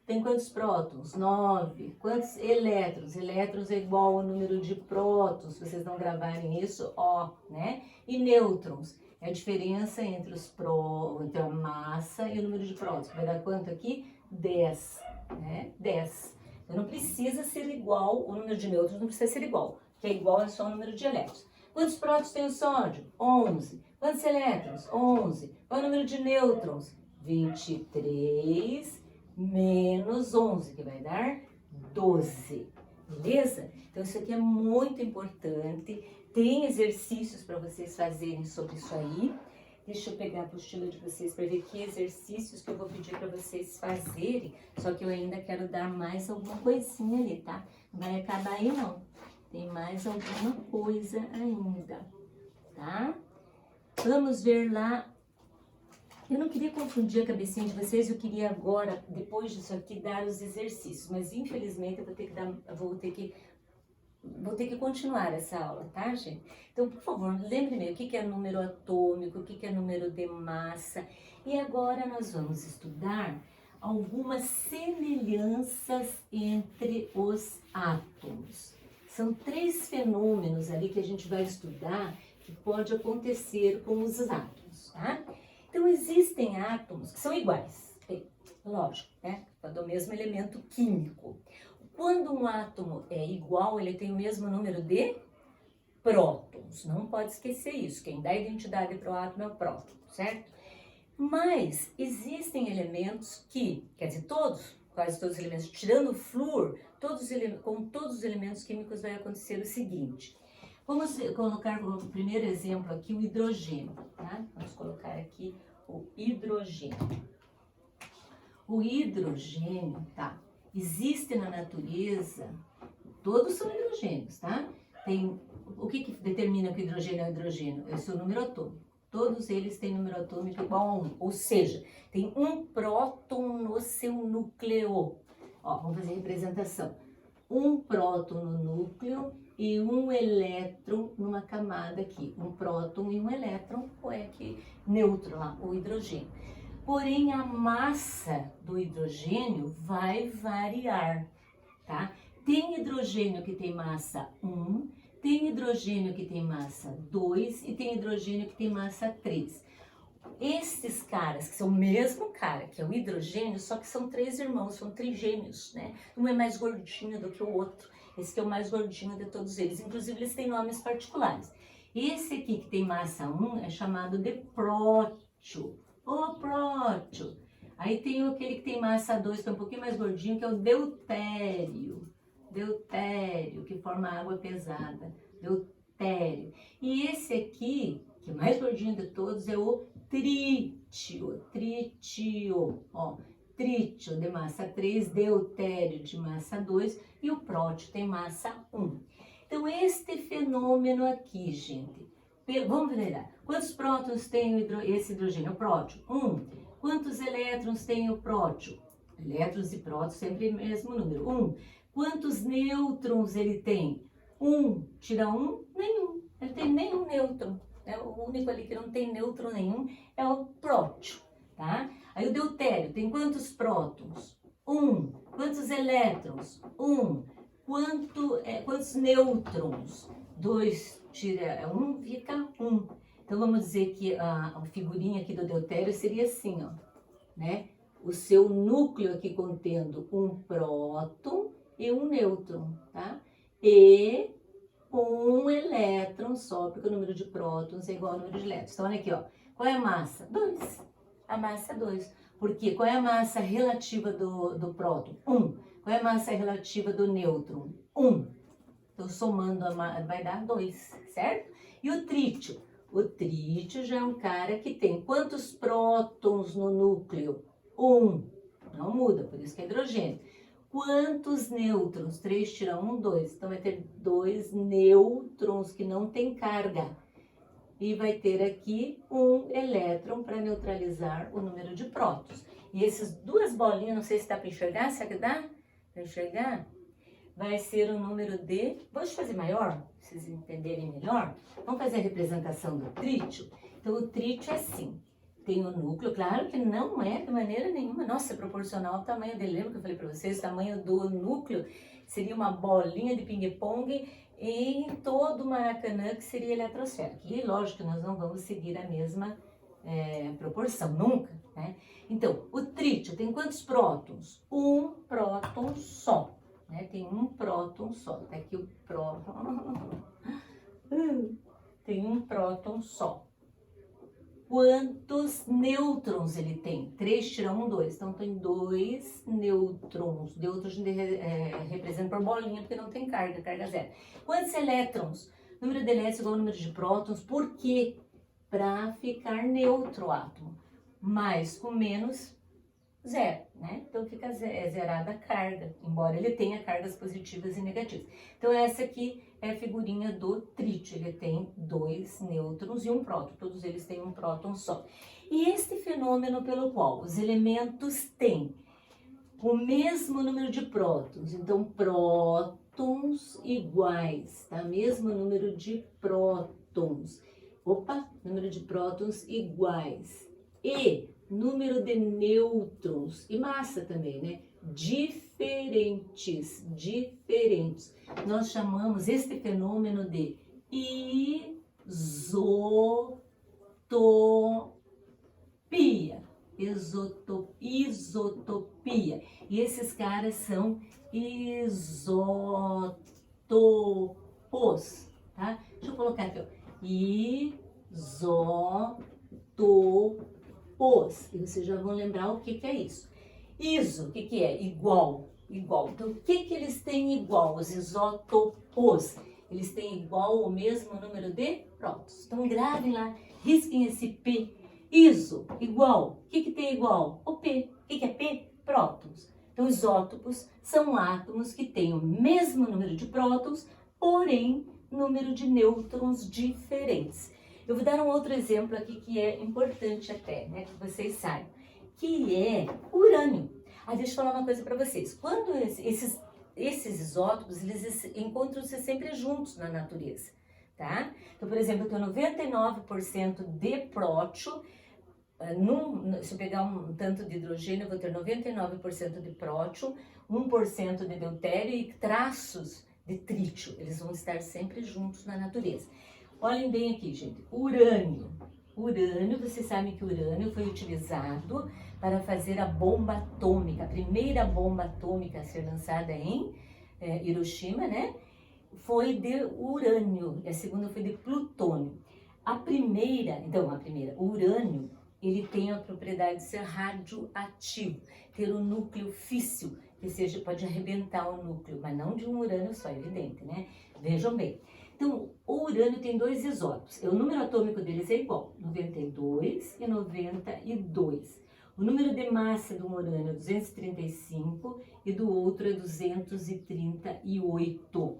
tem quantos prótons? 9. Quantos elétrons? Elétrons é igual ao número de prótons. Se vocês não gravarem isso, ó, né? E nêutrons é a diferença entre entre a massa e o número de prótons. Vai dar quanto aqui? 10, né? 10. Então não precisa ser igual, o número de nêutrons não precisa ser igual. Que é igual é só o número de elétrons. Quantos prótons tem o sódio? 11. Quantos elétrons? 11. Qual é o número de nêutrons? 23 menos 11, que vai dar 12. Beleza? Então, isso aqui é muito importante. Tem exercícios para vocês fazerem sobre isso aí. Deixa eu pegar a apostila de vocês para ver que exercícios que eu vou pedir para vocês fazerem. Só que eu ainda quero dar mais alguma coisinha ali, tá? Não vai acabar aí, não. Tem mais alguma coisa ainda, tá? Vamos ver lá. Eu não queria confundir a cabecinha de vocês, eu queria agora, depois disso aqui, dar os exercícios. Mas, infelizmente, eu vou ter que continuar essa aula, tá, gente? Então, por favor, lembre-me o que é número atômico, o que é número de massa. E agora nós vamos estudar algumas semelhanças entre os átomos. São 3 fenômenos ali que a gente vai estudar que pode acontecer com os átomos, tá? Então, existem átomos que são iguais, lógico, né? Do mesmo elemento químico. Quando um átomo é igual, ele tem o mesmo número de prótons. Não pode esquecer isso. Quem dá identidade para o átomo é o próton, certo? Mas existem elementos que, quer dizer, quase todos os elementos, tirando o flúor, com todos os elementos químicos vai acontecer o seguinte. Vamos colocar como primeiro exemplo aqui o hidrogênio, tá? Vamos colocar aqui o hidrogênio. O hidrogênio, tá? Existe na natureza, todos são hidrogênios, tá? O que determina que o hidrogênio é o hidrogênio? É o seu número atômico. Todos eles têm número atômico igual a 1, ou seja, tem um próton no seu núcleo. Ó, vamos fazer a representação. Um próton no núcleo e um elétron numa camada aqui. Um próton e um elétron, ou é que neutro lá, o hidrogênio. Porém, a massa do hidrogênio vai variar, tá? Tem hidrogênio que tem massa 1, tem hidrogênio que tem massa 2 e tem hidrogênio que tem massa 3. Esses caras, que são o mesmo cara, que é o hidrogênio, só que são 3 irmãos, são trigêmeos, né? Um é mais gordinho do que o outro. Esse que é o mais gordinho de todos eles. Inclusive, eles têm nomes particulares. Esse aqui que tem massa 1 é chamado de prótio. O prótio. Aí tem aquele que tem massa 2, que é um pouquinho mais gordinho, que é o deutério. Deutério, que forma água pesada. Deutério. E esse aqui, que é o mais gordinho de todos, é o trítio. Trítio, ó. Trítio de massa 3, deutério de massa 2 e o prótio tem massa 1. Então, este fenômeno aqui, gente, vamos ver, quantos prótons tem esse hidrogênio? O prótio, 1. Quantos elétrons tem o próton? Elétrons e prótons sempre o mesmo número. 1. Quantos nêutrons ele tem? 1. Tira 1, nenhum. Ele tem nenhum nêutron. O único ali que não tem nêutron nenhum é o próton, tá? Aí o deutério tem quantos prótons? 1. Quantos elétrons? 1. Quantos nêutrons? 2 tira 1, fica 1. Então vamos dizer que a figurinha aqui do deutério seria assim, ó, né? O seu núcleo aqui contendo um próton e um nêutron, tá? E um elétron só, porque o número de prótons é igual ao número de elétrons. Então olha aqui, ó. Qual é a massa? 2. A massa é 2. Por quê? Qual é a massa relativa do próton? 1. Qual é a massa relativa do nêutron? 1. Então, somando vai dar 2, certo? E o trítio? O trítio já é um cara que tem quantos prótons no núcleo? 1. Não muda, por isso que é hidrogênio. Quantos nêutrons? 3 tira 1, 2. Então, vai ter 2 nêutrons que não tem carga. E vai ter aqui um elétron para neutralizar o número de prótons. E essas duas bolinhas, não sei se dá para enxergar, será que dá para enxergar? Vai ser o número de... Vamos fazer maior, para vocês entenderem melhor? Vamos fazer a representação do trítio? Então, o trítio é assim. Tem o núcleo, claro que não é de maneira nenhuma. Nossa, é proporcional ao tamanho dele. Lembra que eu falei para vocês? O tamanho do núcleo seria uma bolinha de ping-pong em todo o Maracanã, que seria eletrosférico. E lógico que nós não vamos seguir a mesma proporção, nunca, né? Então, o trítio tem quantos prótons? Um próton só, né? Tem um próton só. Tá aqui o próton. Tem um próton só. Quantos nêutrons ele tem? 3 tira 1, 2. Então, tem 2 nêutrons. Nêutrons representa por bolinha, porque não tem carga, carga zero. Quantos elétrons? O número de elétrons é igual ao número de prótons. Por quê? Para ficar neutro o átomo. Mais com menos, zero, né? Então, fica zerada a carga, embora ele tenha cargas positivas e negativas. Então, essa aqui é a figurinha do trítio. Ele tem 2 nêutrons e um próton. Todos eles têm um próton só. E este fenômeno pelo qual os elementos têm o mesmo número de prótons. Então, prótons iguais, tá? Mesmo número de prótons. Opa, número de prótons iguais. E número de nêutrons e massa também, né? Diferentes. Nós chamamos este fenômeno de isotopia. Isotopia. E esses caras são isótopos, tá? Deixa eu colocar aqui, ó. Isótopos. E vocês já vão lembrar o que é isso. Iso, o que é? Igual. Então, o que eles têm igual? Os isótopos. Eles têm igual o mesmo número de prótons. Então, gravem lá, risquem esse P. Iso, igual. O que tem igual? O P. O que é P? Prótons. Então, isótopos são átomos que têm o mesmo número de prótons, porém, número de nêutrons diferentes. Eu vou dar um outro exemplo aqui que é importante até, né, que vocês saibam, que é urânio. Deixa eu falar uma coisa para vocês. Quando esses isótopos, eles encontram-se sempre juntos na natureza, tá? Então, por exemplo, eu tenho 99% de prótio. Se eu pegar um tanto de hidrogênio, eu vou ter 99% de prótio, 1% de deutério e traços de trítio. Eles vão estar sempre juntos na natureza. Olhem bem aqui, gente. Urânio. Vocês sabem que o urânio foi utilizado para fazer a bomba atômica. A primeira bomba atômica a ser lançada em Hiroshima, né? Foi de urânio. E a segunda foi de plutônio. O urânio, ele tem a propriedade de ser radioativo, ter um núcleo físsil, que seja, pode arrebentar o núcleo, mas não de um urânio só, evidente, né? Vejam bem. Então, o urânio tem 2 isótopos. O número atômico deles é igual, 92 e 92. O número de massa de um urânio é 235 e do outro é 238.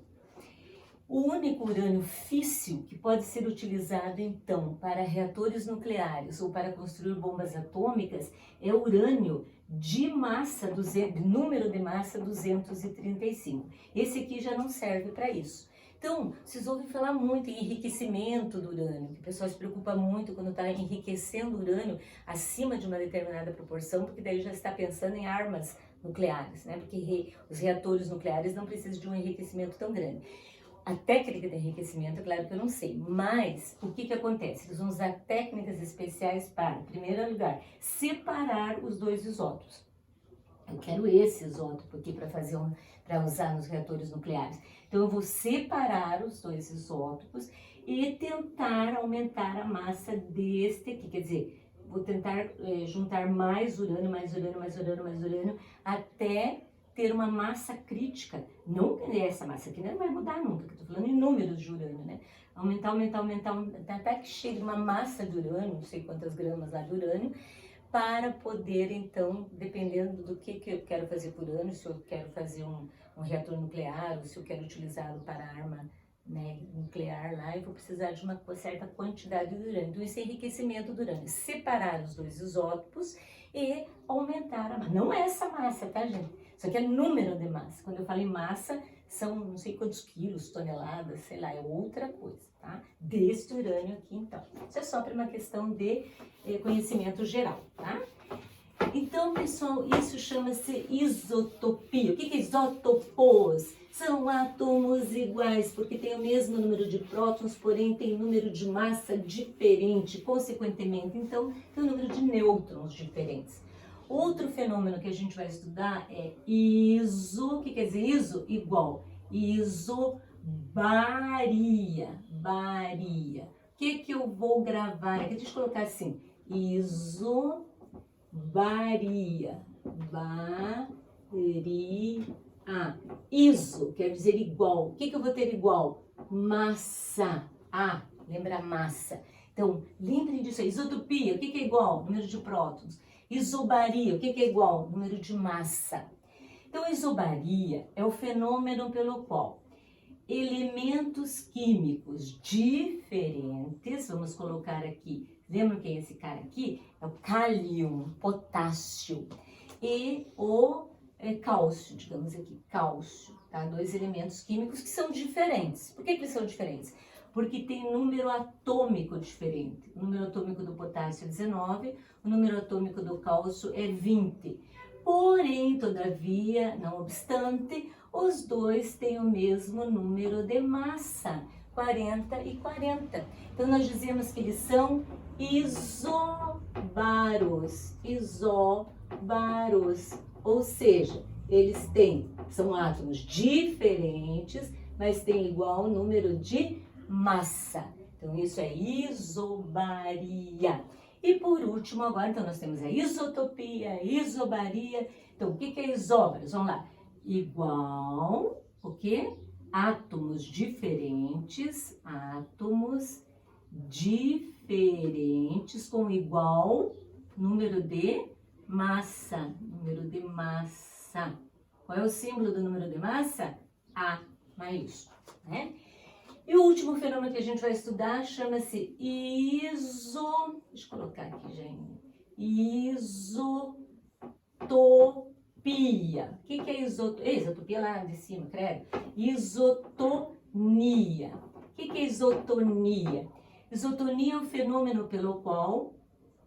O único urânio físsil que pode ser utilizado, então, para reatores nucleares ou para construir bombas atômicas é o urânio de massa, número de massa 235. Esse aqui já não serve para isso. Então, vocês ouvem falar muito em enriquecimento do urânio, que o pessoal se preocupa muito quando está enriquecendo o urânio acima de uma determinada proporção, porque daí já está pensando em armas nucleares, né? Porque os reatores nucleares não precisam de um enriquecimento tão grande. A técnica de enriquecimento, é claro que eu não sei, mas o que acontece? Eles vão usar técnicas especiais para, em primeiro lugar, separar os dois isótopos. Eu quero esse isótopo aqui para usar nos reatores nucleares. Então, eu vou separar os dois isótopos e tentar aumentar a massa deste aqui, quer dizer, vou tentar juntar mais urânio, até ter uma massa crítica. Não essa massa aqui não vai mudar nunca, que eu estou falando em números de urânio, né? Aumentar, até que chegue uma massa de urânio, não sei quantas gramas lá de urânio, para poder, então, dependendo do que eu quero fazer por urânio, se eu quero fazer um reator nuclear, ou se eu quero utilizá-lo para arma, né, nuclear lá, eu vou precisar de uma certa quantidade de urânio. Então, esse é enriquecimento do urânio. Separar os dois isótopos e aumentar a massa. Não é essa massa, tá, gente? Isso aqui é número de massa. Quando eu falo em massa, são não sei quantos quilos, toneladas, sei lá, é outra coisa, tá? Deste urânio aqui, então. Isso é só para uma questão de conhecimento geral, tá? Então, pessoal, isso chama-se isotopia. O que é isótopos? São átomos iguais, porque tem o mesmo número de prótons, porém tem número de massa diferente, consequentemente, então, tem o número de nêutrons diferentes. Outro fenômeno que a gente vai estudar é o que quer dizer iso? Igual. Isobaria. O que eu vou gravar aqui? Deixa eu colocar assim, isobaria. Iso quer dizer igual. O que eu vou ter igual? Massa. Lembra massa. Então, lembrem disso aí. Isotopia, o que é igual? Número de prótons. Isobaria, o que é igual? Número de massa. Então, a isobaria é o fenômeno pelo qual elementos químicos diferentes, vamos colocar aqui, lembra quem é esse cara aqui? É o cálium, potássio, e o cálcio, digamos aqui, cálcio, tá? Dois elementos químicos que são diferentes. Por que eles são diferentes? Porque tem número atômico diferente. O número atômico do potássio é 19, o número atômico do cálcio é 20. Porém, todavia, não obstante, os dois têm o mesmo número de massa, 40 e 40. Então, nós dizemos que eles são isóbaros, ou seja, eles são átomos diferentes, mas têm igual número de massa. Então, isso é isobaria. E por último, agora, então, nós temos a isotopia, isobaria. Então, o que é isóbaros? Vamos lá. Igual, o quê? Átomos diferentes com igual número de massa. Qual é o símbolo do número de massa? A maiúsculo, né? E o último fenômeno que a gente vai estudar chama-se deixa eu colocar aqui, gente. Isotopia. O que é isotopia? Isotopia lá de cima, credo. Isotonia. O que é isotonia? Isotonia é o fenômeno pelo qual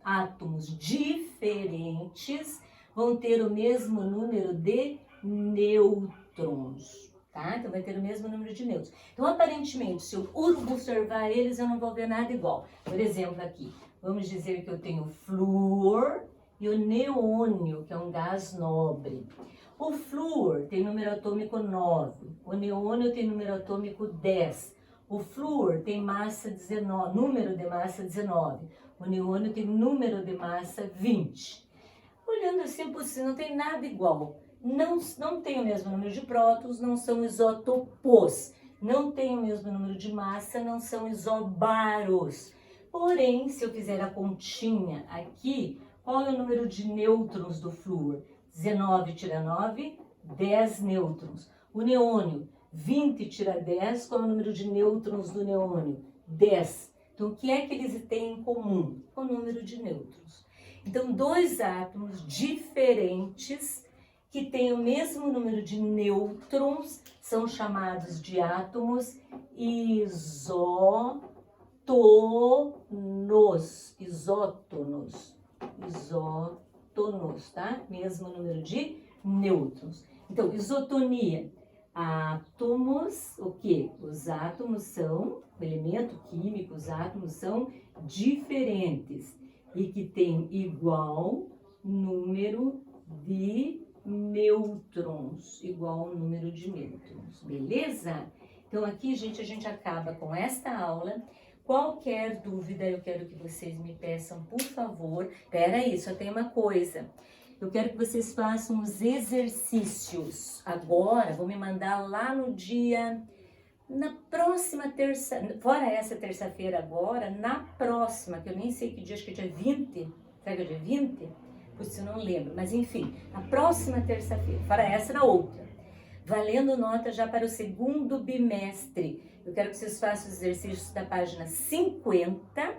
átomos diferentes vão ter o mesmo número de nêutrons. Tá? Então, vai ter o mesmo número de nêutrons. Então, aparentemente, se eu observar eles, eu não vou ver nada igual. Por exemplo, aqui, vamos dizer que eu tenho flúor e o neônio, que é um gás nobre. O flúor tem número atômico 9, o neônio tem número atômico 10. O flúor tem massa 19, número de massa 19. O neônio tem número de massa 20. Olhando assim por cima, não tem nada igual. Não tem o mesmo número de prótons, não são isótopos. Não tem o mesmo número de massa, não são isóbaros. Porém, se eu fizer a continha aqui, qual é o número de nêutrons do flúor? 19 tira 9, 10 nêutrons. O neônio, 20 tira 10, qual é o número de nêutrons do neônio? 10. Então, o que é que eles têm em comum? O número de nêutrons. Então, dois átomos diferentes que têm o mesmo número de nêutrons são chamados de átomos isótonos. Isótonos, tá? Mesmo número de nêutrons. Então, isotonia. Átomos, o quê? Os átomos são, o elemento químico, os átomos são diferentes e que têm igual número de nêutrons, beleza? Então aqui, gente, a gente acaba com esta aula. Qualquer dúvida, eu quero que vocês me peçam, por favor. Peraí, só tem uma coisa. Eu quero que vocês façam os exercícios. Agora, vou me mandar lá no dia... Na próxima terça... Fora essa terça-feira agora, na próxima, que eu nem sei que dia, acho que é dia 20. Será que é dia 20? Pois eu não lembro. Mas enfim, na próxima terça-feira. Fora essa, na outra. Valendo nota já para o segundo bimestre. Eu quero que vocês façam os exercícios da página 50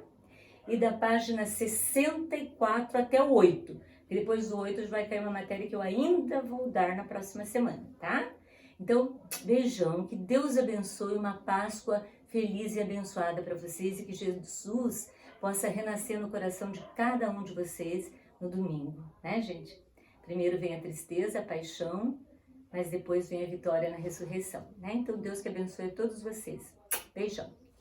e da página 64 até o 8. E depois do 8 vai cair uma matéria que eu ainda vou dar na próxima semana, tá? Então, beijão, que Deus abençoe, uma Páscoa feliz e abençoada para vocês e que Jesus possa renascer no coração de cada um de vocês no domingo, né, gente? Primeiro vem a tristeza, a paixão, mas depois vem a vitória na ressurreição, né? Então, Deus que abençoe a todos vocês. Beijão.